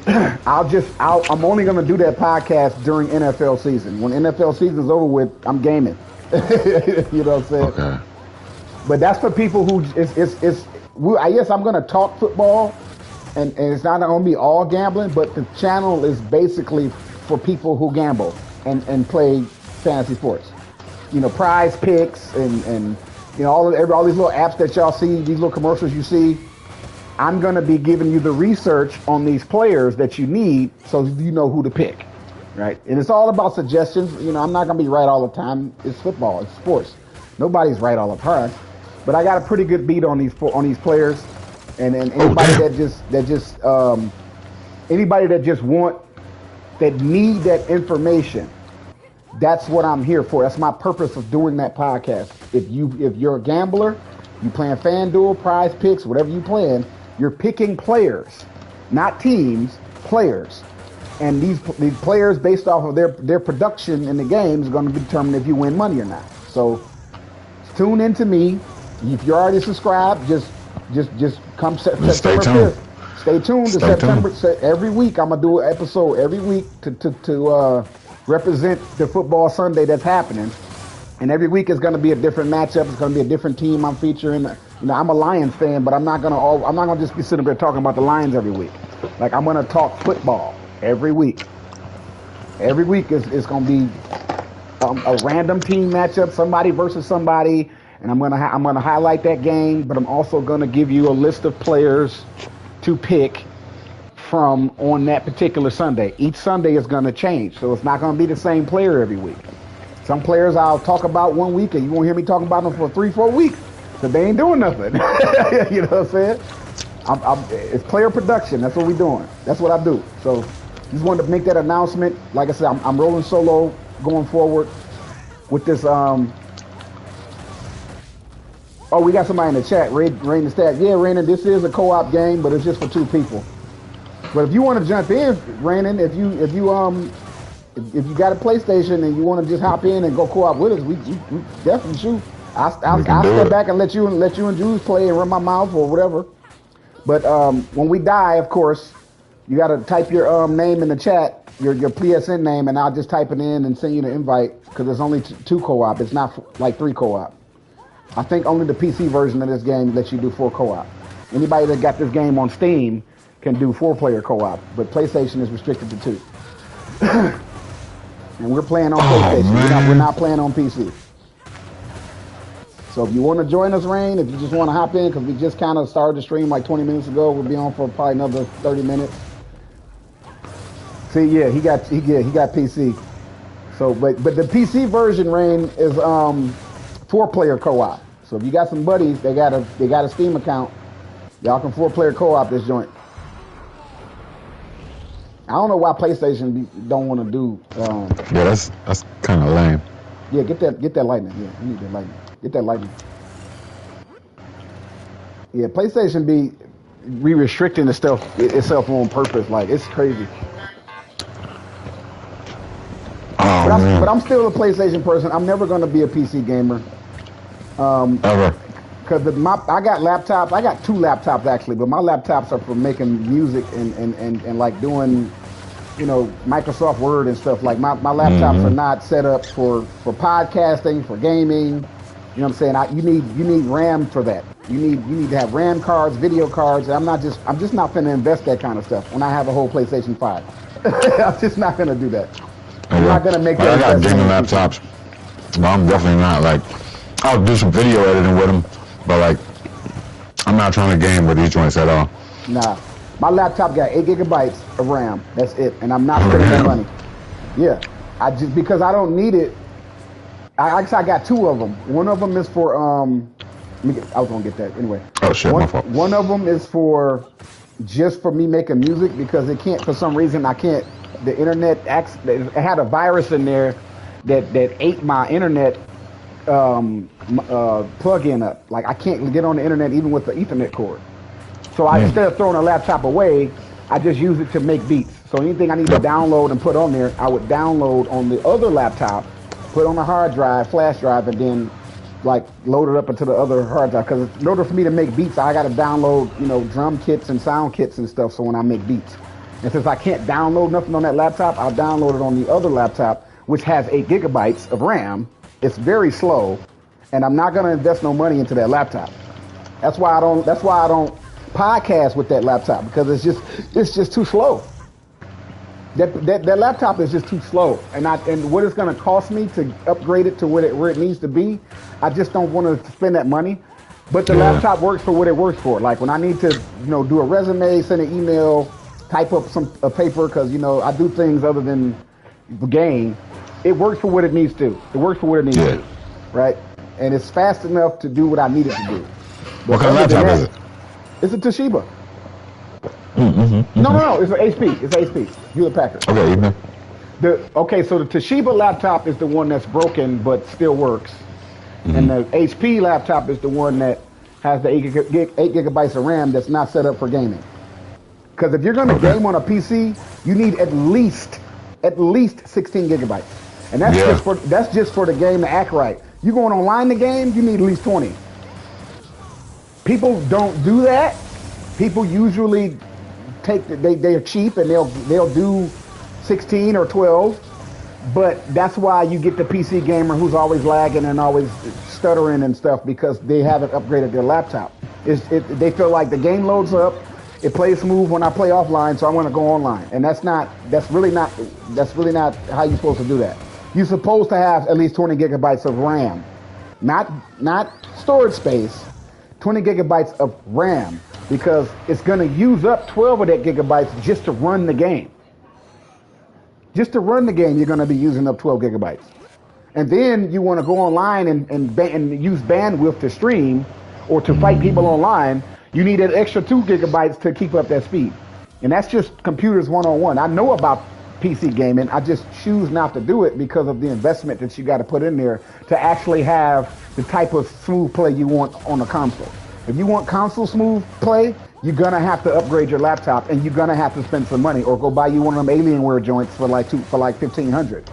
I'm only gonna do that podcast during NFL season. When NFL season's over with, I'm gaming. You know what I'm saying? Okay. But that's for people who Yes, I'm gonna talk football, and it's not gonna be all gambling, but the channel is basically for people who gamble and play fantasy sports. You know, Prize Picks and you know all these little apps that y'all see, these little commercials you see. I'm going to be giving you the research on these players that you need so you know who to pick, right? And it's all about suggestions. You know, I'm not going to be right all the time. It's football. It's sports. Nobody's right all the time. But I got a pretty good beat on these players, and anybody anybody that need that information. That's what I'm here for. That's my purpose of doing that podcast. If you're a gambler, you playing FanDuel, Prize Picks, whatever you playing. You're picking players, not teams, players. And these players, based off of their production in the game, is going to determine if you win money or not. So tune in to me. If you're already subscribed, just come September 5th. Stay tuned to September. Every week, I'm going to do an episode every week to represent the football Sunday that's happening. And every week is going to be a different matchup. It's going to be a different team I'm featuring. You know, I'm a Lions fan, but I'm not gonna just be sitting there talking about the Lions every week. Like, I'm gonna talk football every week. Every week is gonna be a random team matchup, somebody versus somebody, and I'm gonna highlight that game. But I'm also gonna give you a list of players to pick from on that particular Sunday. Each Sunday is gonna change, so it's not gonna be the same player every week. Some players I'll talk about one week, and you won't hear me talking about them for 3-4 weeks. Because they ain't doing nothing. You know what I'm saying? It's player production. That's what we're doing. That's what I do. So just wanted to make that announcement. Like I said, I'm rolling solo going forward with this. Oh, we got somebody in the chat. Rain the stat. Yeah, Rainin, this is a co-op game, but it's just for 2 people. But if you want to jump in, Rainin, if you got a PlayStation and you want to just hop in and go co-op with us, we definitely shoot. I'll step back and let you and Jules play and run my mouth or whatever. But when we die, of course, you got to type your name in the chat, your PSN name, and I'll just type it in and send you the invite because there's only 2 co-op. It's not like 3 co-op. I think only the PC version of this game lets you do 4 co-op. Anybody that got this game on Steam can do 4-player co-op, but PlayStation is restricted to 2. And we're playing on PlayStation. We're not playing on PC. So if you want to join us, Rain, if you just want to hop in, because we just kind of started the stream like 20 minutes ago, we'll be on for probably another 30 minutes. See, yeah, he got PC. So, but the PC version, Rain, is 4-player co-op. So if you got some buddies, they got a Steam account, y'all can 4-player co-op this joint. I don't know why PlayStation don't want to do. Yeah, that's kind of lame. Yeah, get that lightning. Yeah, you need that lightning. Get that lightning. Yeah, PlayStation be restricting itself on purpose. Like, it's crazy. But I'm still a PlayStation person. I'm never going to be a PC gamer. Ever. Because I got laptops. I got 2 laptops actually, but my laptops are for making music and like doing, you know, Microsoft Word and stuff. Like my laptops are not set up for podcasting, for gaming. You know what I'm saying? You need RAM for that. You need to have RAM cards, video cards. I'm just not finna invest that kind of stuff when I have a whole PlayStation 5. I'm just not gonna do that. I'm not gonna make that. I got gaming laptops, but I'm definitely not like. I'll do some video editing with them, but like, I'm not trying to game with these joints at all. Nah, my laptop got 8 gigabytes of RAM. That's it, and I'm not spending that money. Yeah, because I don't need it. I got 2 of them. One of them is for I was gonna get that anyway. Oh shit, my fault. One of them is just for me making music because it can't, for some reason I can't. The internet it had a virus in there that ate my internet plug-in up. Like, I can't get on the internet even with the Ethernet cord. So instead of throwing a laptop away, I just use it to make beats. So anything I need to download and put on there, I would download on the other laptop, put on a hard drive, flash drive, and then like load it up into the other hard drive. Because in order for me to make beats, I got to download, you know, drum kits and sound kits and stuff. So when I make beats, and since I can't download nothing on that laptop, I'll download it on the other laptop, which has 8 gigabytes of RAM. It's very slow, and I'm not going to invest no money into that laptop. That's why I don't. That's why I don't podcast with that laptop because it's just too slow. That laptop is just too slow, and what it's going to cost me to upgrade it to where it needs to be, I just don't want to spend that money. But the laptop works for what it works for. Like when I need to, do a resume, send an email, type up a paper, because I do things other than the game. It works for what it needs to. It works for what it needs to, right? And it's fast enough to do what I need it to do. But what kind of laptop is it? It's a Toshiba. No, it's an HP. It's HP. Hewlett Packard. Okay, evening. So the Toshiba laptop is the one that's broken but still works. And the HP laptop is the one that has the 8 gigabytes of RAM that's not set up for gaming. Because if you're going to game on a PC, you need at least 16 gigabytes. And that's just for the game to act right. You going online to game, you need at least 20. People don't do that. People usually they're cheap and they'll do 16 or 12. But that's why you get the PC gamer who's always lagging and always stuttering and stuff because they haven't upgraded their laptop. They feel like the game loads up, it plays smooth when I play offline, so I want to go online. And that's really not how you're supposed to do that. You're supposed to have at least 20 gigabytes of RAM, not storage space, 20 gigabytes of RAM, because it's going to use up 12 of that gigabytes just to run the game. Just to run the game, you're going to be using up 12 gigabytes. And then you want to go online and use bandwidth to stream or to fight people online. You need an extra 2 gigabytes to keep up that speed. And that's just computers 101. I know about PC gaming. I just choose not to do it because of the investment that you got to put in there to actually have the type of smooth play you want on a console. If you want console smooth play, you're going to have to upgrade your laptop and you're going to have to spend some money or go buy you one of them Alienware joints for like $1,500.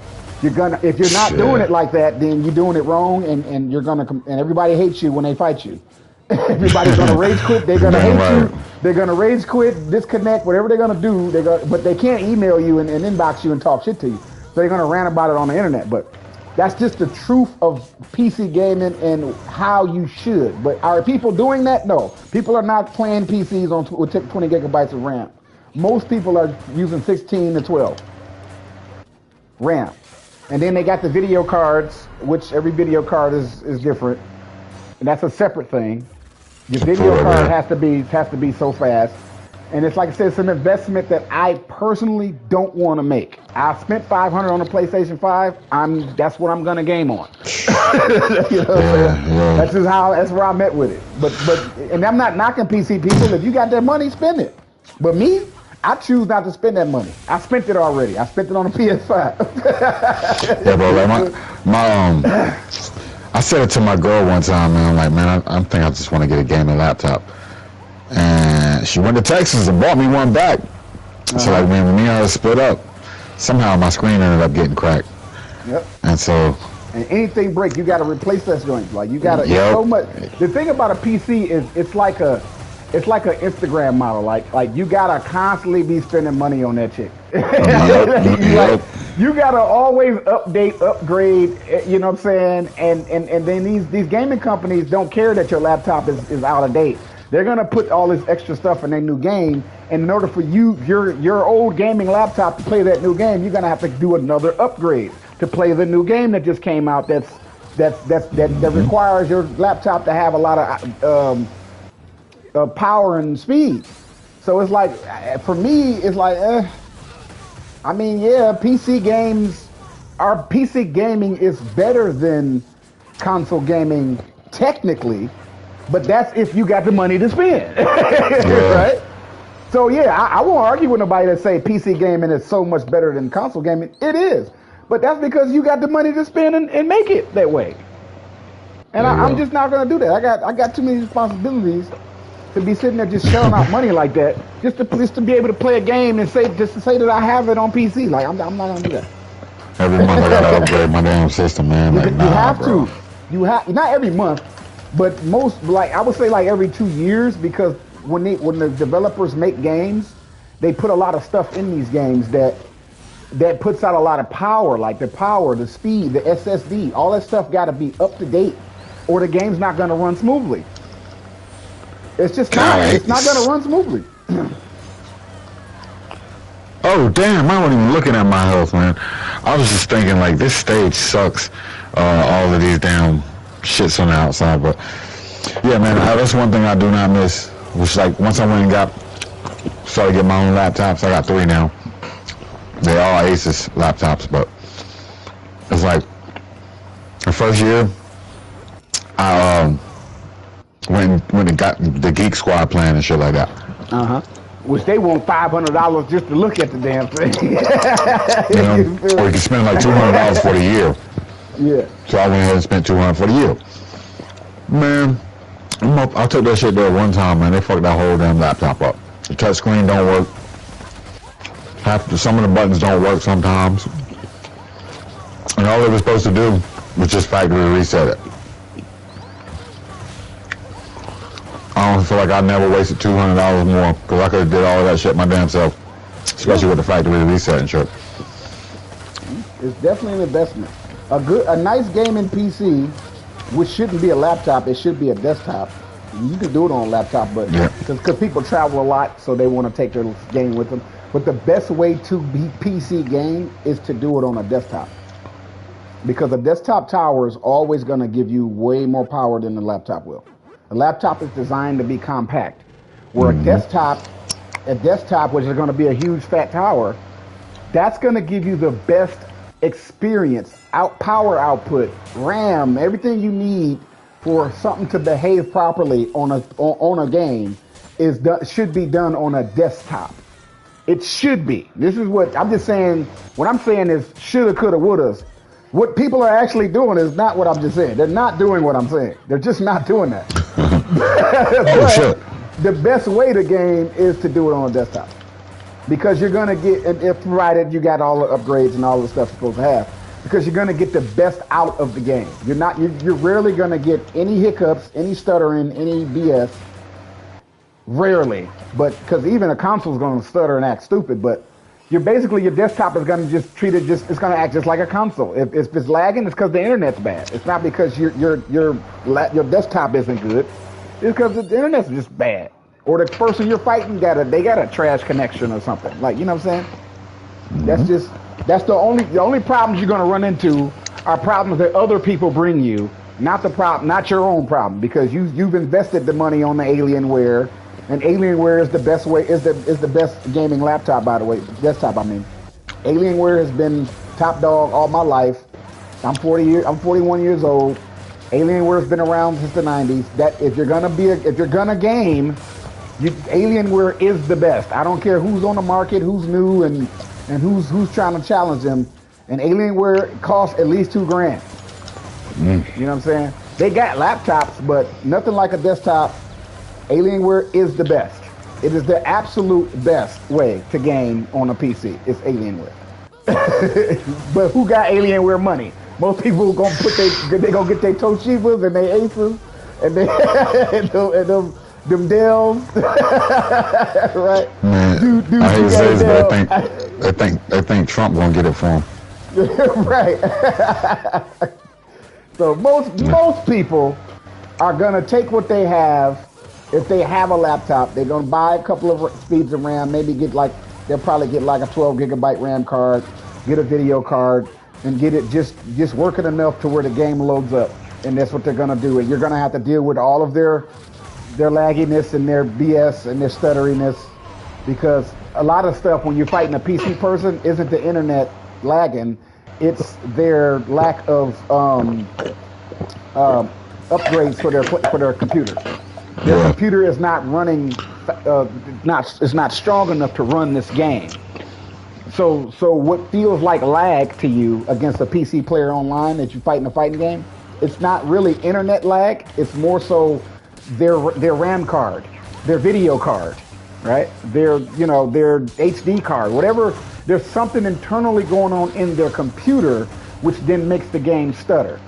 If you're not doing it like that, then you're doing it wrong and you're going to, and everybody hates you when they fight you. Everybody's going to rage quit. They're going to hate you. They're going to rage quit, disconnect, whatever they're going to do. But they can't email you and inbox you and talk shit to you. So they're going to rant about it on the internet. But that's just the truth of PC gaming and how you should. But are people doing that? No. People are not playing PCs with 20 gigabytes of RAM. Most people are using 16 to 12 RAM. And then they got the video cards, which every video card is different. And that's a separate thing. Your video card has to be so fast. And it's like I said, it's an investment that I personally don't want to make. I spent $500 on a PlayStation 5. That's what I'm gonna game on. That's where I'm at with it. But and I'm not knocking PC people. If you got that money, spend it. But me, I choose not to spend that money. I spent it already. I spent it on a PS5. Yeah, bro. Like my I said it to my girl one time, man. I'm like, man, I think I just want to get a gaming laptop. And she went to Texas and bought me one back. So like, man, when me and her split up, somehow my screen ended up getting cracked. Yep. And so. And anything break, you got to replace that joint. Like you got to. So much. The thing about a PC is it's like an Instagram model. Like you gotta constantly be spending money on that chick. You gotta always upgrade. You know what I'm saying? And then these gaming companies don't care that your laptop is out of date. They're gonna put all this extra stuff in their new game. And in order for your old gaming laptop to play that new game, you're gonna have to do another upgrade to play the new game that just came out. That requires your laptop to have a lot of power and speed. So it's like, for me, it's like, I mean, yeah, PC gaming is better than console gaming technically, but that's if you got the money to spend, right? So yeah, I won't argue with nobody that say PC gaming is so much better than console gaming. It is, but that's because you got the money to spend and make it that way. And I'm just not gonna do that. I got too many responsibilities to be sitting there just shelling out money like that, just to be able to play a game and say that I have it on PC. Like I'm not gonna do that. Every month I gotta upgrade my damn system, man. Like, you have to. You have not every month, but most, like I would say like every 2 years, because when the developers make games, they put a lot of stuff in these games that puts out a lot of power, like the power, the speed, the SSD, all that stuff got to be up to date, or the game's not gonna run smoothly. It's just not. God, It's not going to run smoothly. oh damn! I wasn't even looking at my health, man. I was just thinking like this stage sucks. All of these damn shits on the outside, but yeah, man, that's one thing I do not miss. Which like once I went and started getting my own laptops. I got 3 now. They all Asus laptops, but it's like the first year I when it got the Geek Squad plan and shit like that. Which they want $500 just to look at the damn thing. You know, or you can spend like $200 for the year. Yeah. So I went ahead and spent $200 for the year. Man, I took that shit there one time, man. They fucked that whole damn laptop up. The touch screen don't work. Some of the buttons don't work sometimes. And all they were supposed to do was just factory reset it. I don't feel like I never wasted $200 more because I could have did all of that shit my damn self, especially with the factory reset and shit. It's definitely an investment. A nice gaming PC, which shouldn't be a laptop, it should be a desktop. You can do it on a laptop, but because people travel a lot, so they want to take their game with them. But the best way to be PC game is to do it on a desktop, because a desktop tower is always going to give you way more power than the laptop will. A laptop is designed to be compact, where a desktop, which is going to be a huge fat tower, that's going to give you the best experience, power output, RAM, everything you need for something to behave properly on a game should be done on a desktop. It should be. This is what I'm just saying. What I'm saying is shoulda, coulda, wouldas. What people are actually doing is not what I'm just saying. They're not doing what I'm saying. They're just not doing that. Oh, shit. The best way to game is to do it on a desktop, because you're gonna get, if provided you got all the upgrades and all the stuff you're supposed to have, because you're gonna get the best out of the game. You're rarely gonna get any hiccups, any stuttering, any BS. Rarely, but because even a console is gonna stutter and act stupid, but your desktop is gonna just treat it it's gonna act just like a console. If it's lagging, it's because the internet's bad. It's not because your desktop isn't good. It's because the internet's just bad, or the person you're fighting got a trash connection or something. Like, you know what I'm saying? That's the only problems you're gonna run into are problems that other people bring you, not your own problem, because you've invested the money on the Alienware. And Alienware is the best gaming laptop, by the way. Desktop, I mean. Alienware has been top dog all my life. I'm 41 years old. Alienware has been around since the 90s. That if you're gonna game, Alienware is the best. I don't care who's on the market, who's new, and who's trying to challenge them. And Alienware costs at least $2,000. You know what I'm saying? They got laptops, but nothing like a desktop. Alienware is the best. It is the absolute best way to game on a PC. It's Alienware. But who got Alienware money? Most people gonna get their Toshibas and their Asus and them Dells, right? Man, I hate to say this, but they think Trump gonna get it for them. Right. So most people are gonna take what they have. If they have a laptop, they're gonna buy a couple of speeds of RAM. They'll probably get like a 12 gigabyte RAM card, get a video card, and get it just working enough to where the game loads up. And that's what they're gonna do. And you're gonna have to deal with all of their lagginess and their BS and their stutteriness, because a lot of stuff when you're fighting a PC person isn't the internet lagging, it's their lack of upgrades for their computer. Their computer is not running, it's not strong enough to run this game. So what feels like lag to you against a PC player online that you fight in a fighting game, it's not really internet lag. It's more so their RAM card, their video card, right? Their HD card, whatever. There's something internally going on in their computer which then makes the game stutter.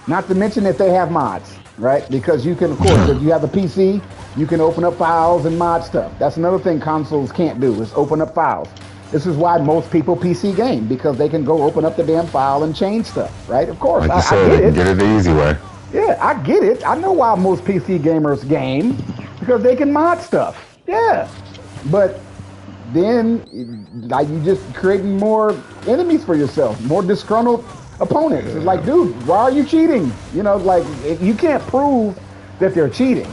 Not to mention that they have mods. Right? Because you can, of course, if you have a PC, you can open up files and mod stuff. That's another thing consoles can't do, is open up files. This is why most people PC game, because they can go open up the damn file and change stuff, right? Of course, like you said, I get it. Get it the easy way. Yeah, I get it. I know why most PC gamers game because they can mod stuff. Yeah, but then like you just creating more enemies for yourself, more disgruntled opponents. It's like, Yeah. dude, why are you cheating? You know, like you can't prove that they're cheating.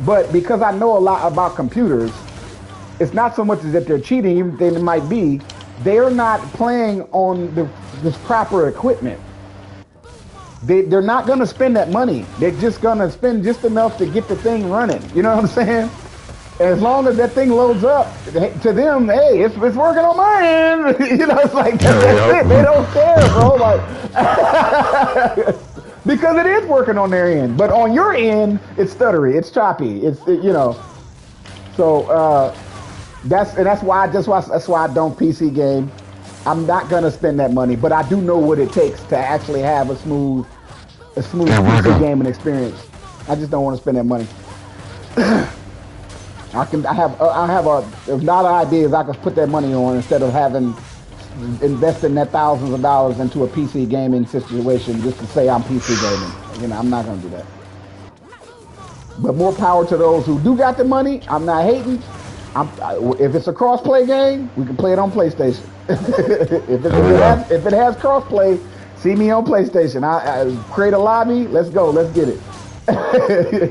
But because I know a lot about computers, it's not so much as that they're cheating, even though they might be. They're not playing on this proper equipment. They're not going to spend that money. They're just going to spend just enough to get the thing running. You know what I'm saying? As long as that thing loads up, to them, hey, it's working on my end. You know, it's like that's it. They Yep. don't care, bro. Like because it is working on their end, but on your end, it's stuttery, it's choppy, you know. So that's why I don't PC game. I'm not gonna spend that money, but I do know what it takes to actually have a smooth Damn, where I PC go? gaming experience. I just don't want to spend that money. I have a lot of ideas I could put that money on instead of having investing that thousands of dollars into a PC gaming situation just to say I'm PC gaming. You know, I'm not gonna do that. But more power to those who do got the money. I'm not hating. If it's a cross-play game, we can play it on PlayStation. There we go. If it has cross-play, see me on PlayStation. I create a lobby. Let's go. Let's get it.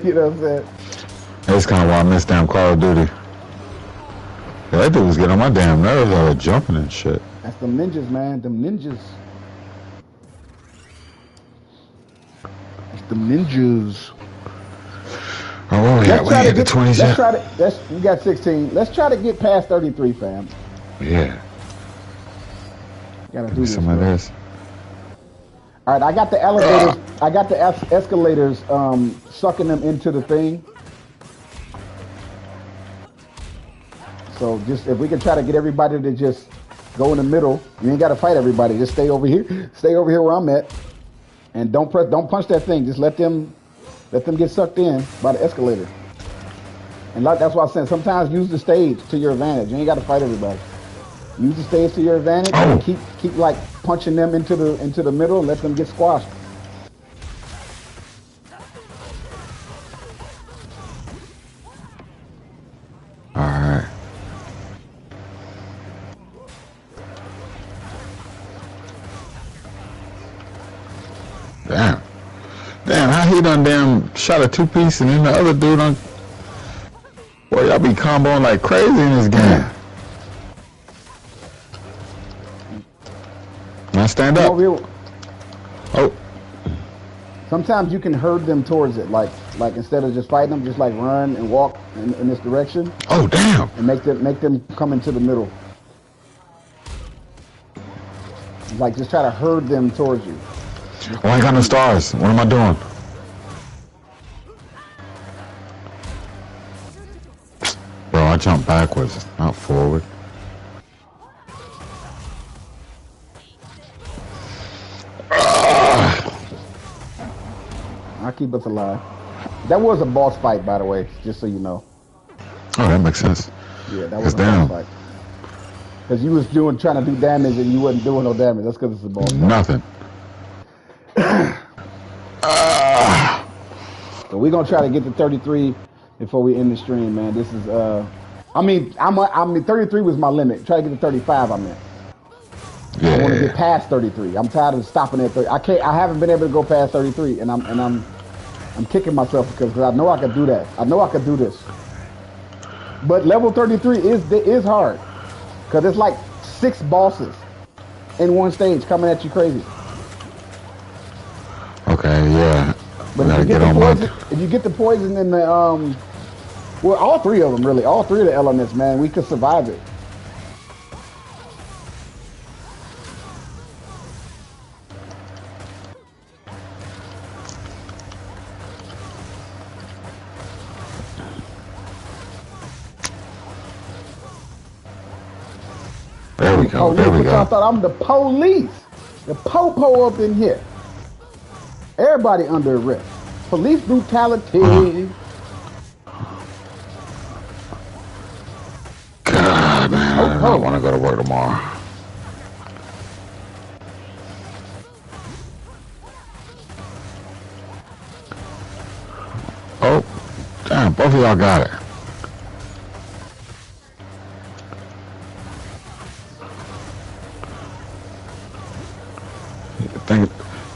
You know what I'm saying? That's kind of why I missed damn Call of Duty. Yeah, that dude was getting on my damn nerves, all jumping and shit. That's them ninjas, man. Them ninjas. That's them ninjas. Oh, where we at? We hit the 20s Let's yet? try to. We got 16. Let's try to get past 33, fam. Yeah. Gotta Give do me this. some of Bro. this. All right, I got the elevators. I got the escalators. Sucking them into the thing. So just if we can try to get everybody to just go in the middle, you ain't got to fight everybody. Just stay over here. Stay over here where I'm at, and don't punch that thing. Just let them get sucked in by the escalator. And like that's why I said sometimes use the stage to your advantage. You ain't got to fight everybody. Use the stage to your advantage and Oh. keep like punching them into the middle and let them get squashed. All right. Damn. Damn, how he done damn shot a two-piece and then the other dude on... Boy, y'all be comboing like crazy in this game. Now stand Come up. over here. Oh, Sometimes you can herd them towards it, like instead of just fighting them, just like run and walk in this direction oh, damn. and make them come into the middle. Like just try to herd them towards you. Oh, I ain't got no stars. What am I doing? Bro, I jumped backwards, not forward. I'll keep us alive. That was a boss fight, by the way, just so you know. Oh, that makes sense. Yeah, that was a Damn. boss fight. Because you was trying to do damage and you wasn't doing no damage. That's because it's a boss fight. Nothing. So we're gonna try to get to 33 before we end the stream, man. This is I mean 33 was my limit. Try to get to 35, I meant. I want to get Yeah. past 33. I'm tired of stopping at 30. I haven't been able to go past 33, and I'm kicking myself because I know I could do that. I know I could do this. But level 33 is hard because it's like 6 bosses in one stage coming at you crazy. Okay, yeah. But Gotta if you get get the on my... poison, if you get the poison in the well, all 3 of them really, all 3 of the elements, man, we could survive it. There we go, there we But y'all go. thought I'm the police. The po-po up in here. Everybody under arrest. Police brutality. God, man, I Oh. don't want to go to work tomorrow. Both of y'all got it.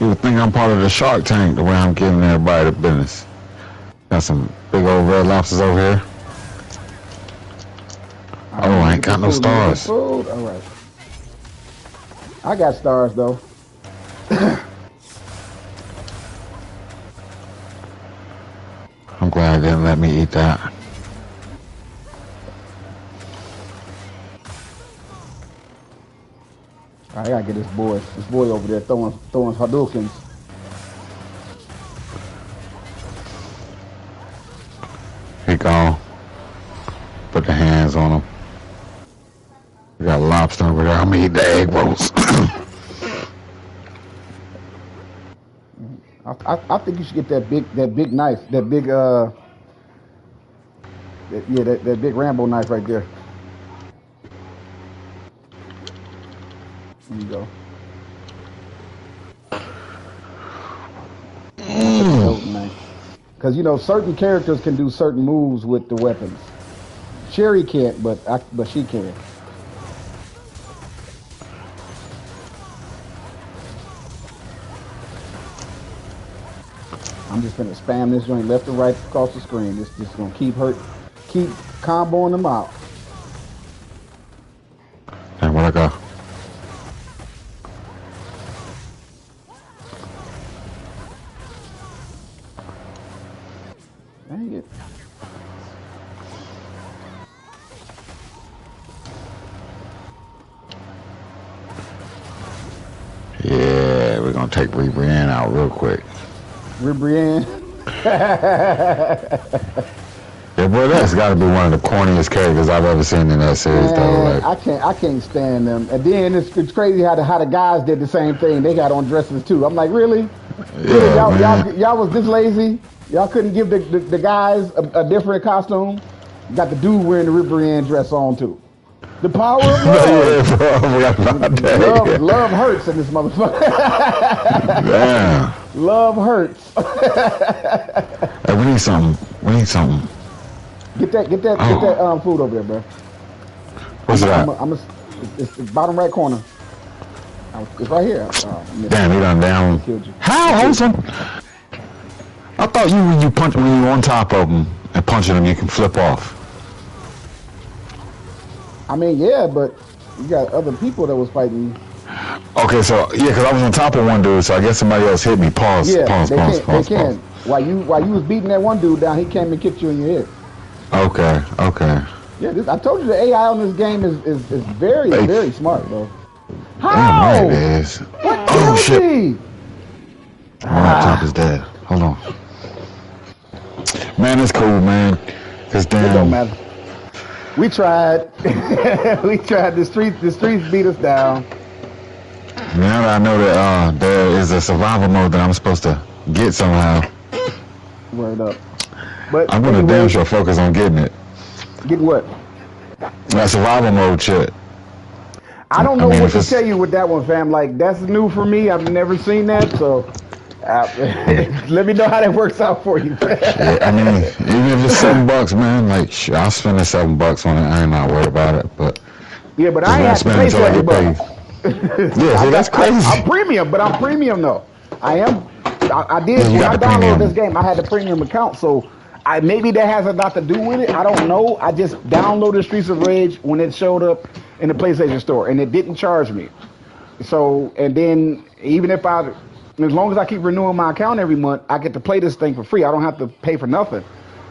You would think I'm part of the Shark Tank the way I'm giving everybody the business. Got some big old red lobsters over here. Oh, I ain't got no stars. All right. I got stars though. I'm glad they didn't let me eat that. All right, I gotta get this boy over there throwing Hadoukens. He gone. Put the hands on him. We got lobster over there. I'm gonna eat the egg rolls. I think you should get that big knife, that big that big Rambo knife right there. There you go. Because you know certain characters can do certain moves with the weapons. Sherry can't, but she can. I'm just gonna spam this joint left and right across the screen. This just gonna keep comboing them out. And where'd I go? Dang it. Yeah, we're gonna take Brienne out real quick. Brienne. Yeah, boy, that's got to be one of the corniest characters I've ever seen in that series, though. Like, I can't stand them. And then it's crazy how the guys did the same thing. They got on dresses too. I'm like, really? Yeah, y'all was this lazy? Y'all couldn't give the guys a different costume? You got the dude wearing the Brienne dress on too. The power of love. Love hurts in this motherfucker. Damn. Love hurts. Hey, we need something. Get that food over there, bro. What's that? It's the bottom right corner. It's right here. Damn, he done down. How awesome! I thought when you were on top of him and punching him, you can flip off. I mean, yeah, but you got other people that was fighting. Okay, so yeah, because I was on top of one dude, so I guess somebody else hit me. Pause. Yeah, Pause. They can. While you was beating that one dude down, he came and kicked you in your head. Okay. Yeah, I told you the AI on this game is very, very smart, bro. How? Damn right it is. Oh shit! Top is dead. Hold on. Man, it's cool, man. Cause damn. It don't matter. We tried. We tried. The streets beat us down. Now that I know that there is a survival mode that I'm supposed to get somehow. Word up. But I'm gonna damn sure focus on getting it. Get what? That survival mode shit. I don't know what to tell you with that one, fam. Like, that's new for me. I've never seen that, so let me know how that works out for you. Yeah, I mean, even if it's $7, man, like, I'll spend the $7 on it. I ain't not worried about it, but yeah, but I ain't have to pay $7. Yeah, see, that's crazy. I'm premium, but I'm premium though. I did when I downloaded this game. I had the premium account, so maybe that has a lot to do with it. I don't know. I just downloaded Streets of Rage when it showed up in the PlayStation Store, and it didn't charge me. So, and then even as long as I keep renewing my account every month, I get to play this thing for free. I don't have to pay for nothing.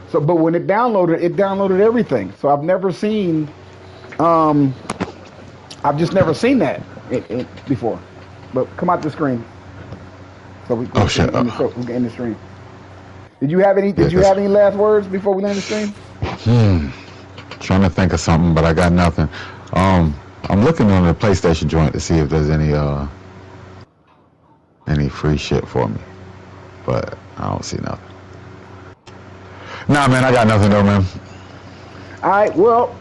So, but when it downloaded everything. So I've never seen, I've just never seen that before. But come out the screen. So we can end the stream. Did you have any last words before we end the stream? Trying to think of something, but I got nothing. I'm looking on the PlayStation joint to see if there's any free shit for me, but I don't see nothing. Nah, man, I got nothing though, man. All right, well,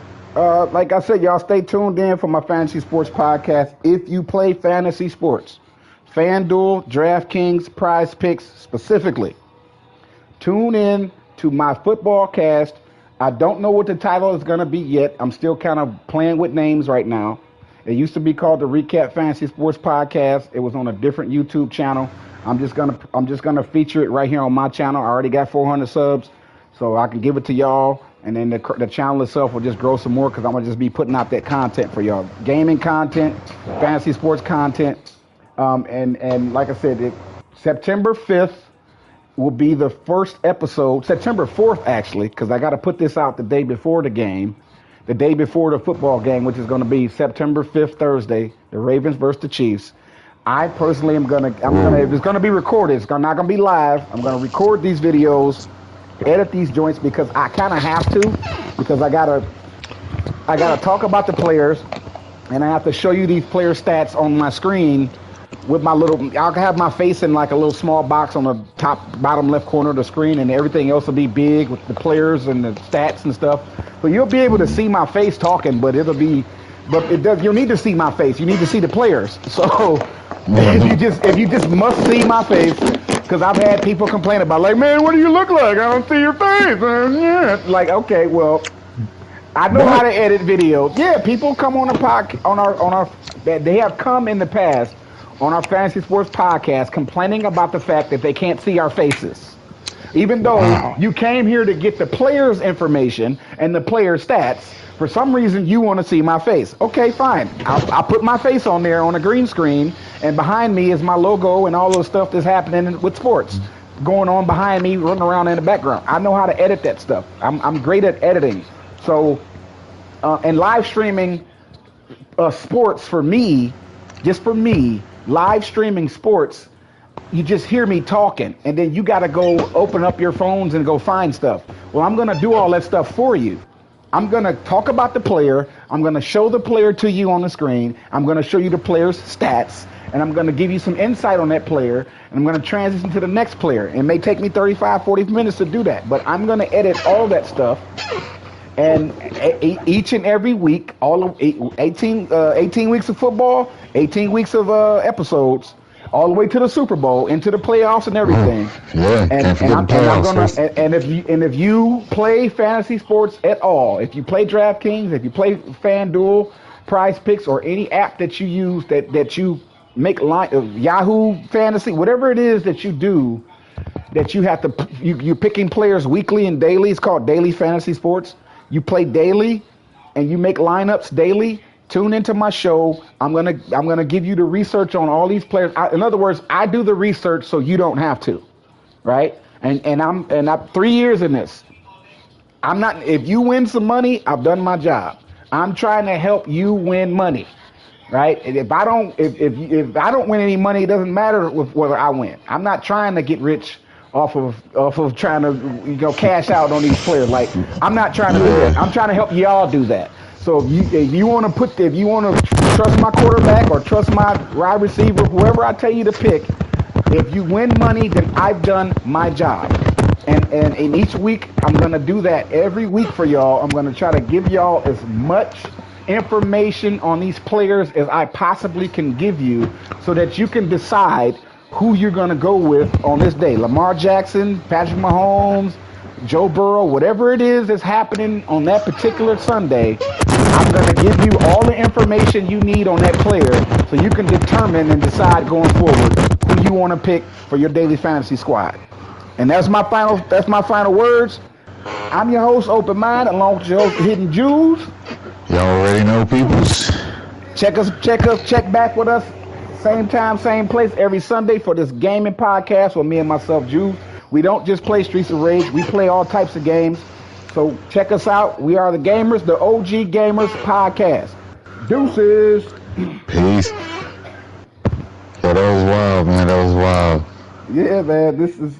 like I said, y'all stay tuned in for my Fantasy Sports podcast. If you play fantasy sports, FanDuel, DraftKings, Prize Picks specifically, tune in to my football cast. I don't know what the title is going to be yet. I'm still kind of playing with names right now. It used to be called the Recap Fantasy Sports Podcast. It was on a different YouTube channel. I'm just gonna feature it right here on my channel. I already got 400 subs, so I can give it to y'all, and then the channel itself will just grow some more because I'm gonna just be putting out that content for y'all, gaming content, fantasy sports content, and like I said, September 5th will be the first episode. September 4th actually, because I got to put this out the day before the game. The day before the football game, which is going to be September 5th, Thursday, the Ravens versus the Chiefs. I personally am going to, if it's going to be recorded, it's not going to be live. I'm going to record these videos, edit these joints because I kind of have to, because I got to talk about the players, and I have to show you these player stats on my screen with my little, I'll have my face in like a little small box on the bottom left corner of the screen, and everything else will be big with the players and the stats and stuff. So you'll be able to see my face talking, but you'll need to see my face. You need to see the players. So if you just must see my face, because I've had people complain about, like, man, what do you look like? I don't see your face. Yeah. Like, okay, well, I know how to edit videos. Yeah, people come on the they have come in the past on our Fantasy Sports Podcast complaining about the fact that they can't see our faces. Even though you came here to get the players' information and the player stats, for some reason you want to see my face. Okay, fine. I'll put my face on there on a green screen, and behind me is my logo and all the stuff that's happening with sports going on behind me, running around in the background. I know how to edit that stuff. I'm great at editing. So, and live streaming sports for me, just for me, live streaming sports, you just hear me talking, and then you got to go open up your phones and go find stuff. Well, I'm going to do all that stuff for you. I'm going to talk about the player. I'm going to show the player to you on the screen. I'm going to show you the player's stats, and I'm going to give you some insight on that player, and I'm going to transition to the next player. It may take me 35, 40 minutes to do that, but I'm going to edit all that stuff. And each and every week, all of 18 weeks of football, 18 weeks of episodes, all the way to the Super Bowl, into the playoffs and everything. Yeah, and if you play fantasy sports at all, if you play DraftKings, if you play FanDuel, Prize Picks, or any app that you use that you make Yahoo Fantasy, whatever it is that you do, that you have to you're picking players weekly and daily. It's called daily fantasy sports. You play daily, and you make lineups daily. Tune into my show. I'm gonna give you the research on all these players. In other words, I do the research so you don't have to, right? And I'm 3 years in this. I'm not. If you win some money, I've done my job. I'm trying to help you win money, right? And if I don't win any money, it doesn't matter whether I win. I'm not trying to get rich off of trying to cash out on these players. Like, I'm not trying to do that. I'm trying to help y'all do that. So if you want to trust my quarterback or trust my wide receiver, whoever I tell you to pick, if you win money, then I've done my job. And in each week, I'm gonna do that every week for y'all. I'm gonna try to give y'all as much information on these players as I possibly can give you, so that you can decide who you're going to go with on this day. Lamar Jackson, Patrick Mahomes, Joe Burrow, whatever it is that's happening on that particular Sunday, I'm going to give you all the information you need on that player so you can determine and decide going forward who you want to pick for your daily fantasy squad. And that's my final words. I'm your host, Open Mind, along with your host, Hidden Jewels. Y'all already know, peoples. Check back with us. Same time, same place every Sunday for this gaming podcast with me and myself, Juice. We don't just play Streets of Rage. We play all types of games. So check us out. We are the Gamers, the OG Gamers Podcast. Deuces. Peace. Yeah, that was wild, man. That was wild. Yeah, man. This is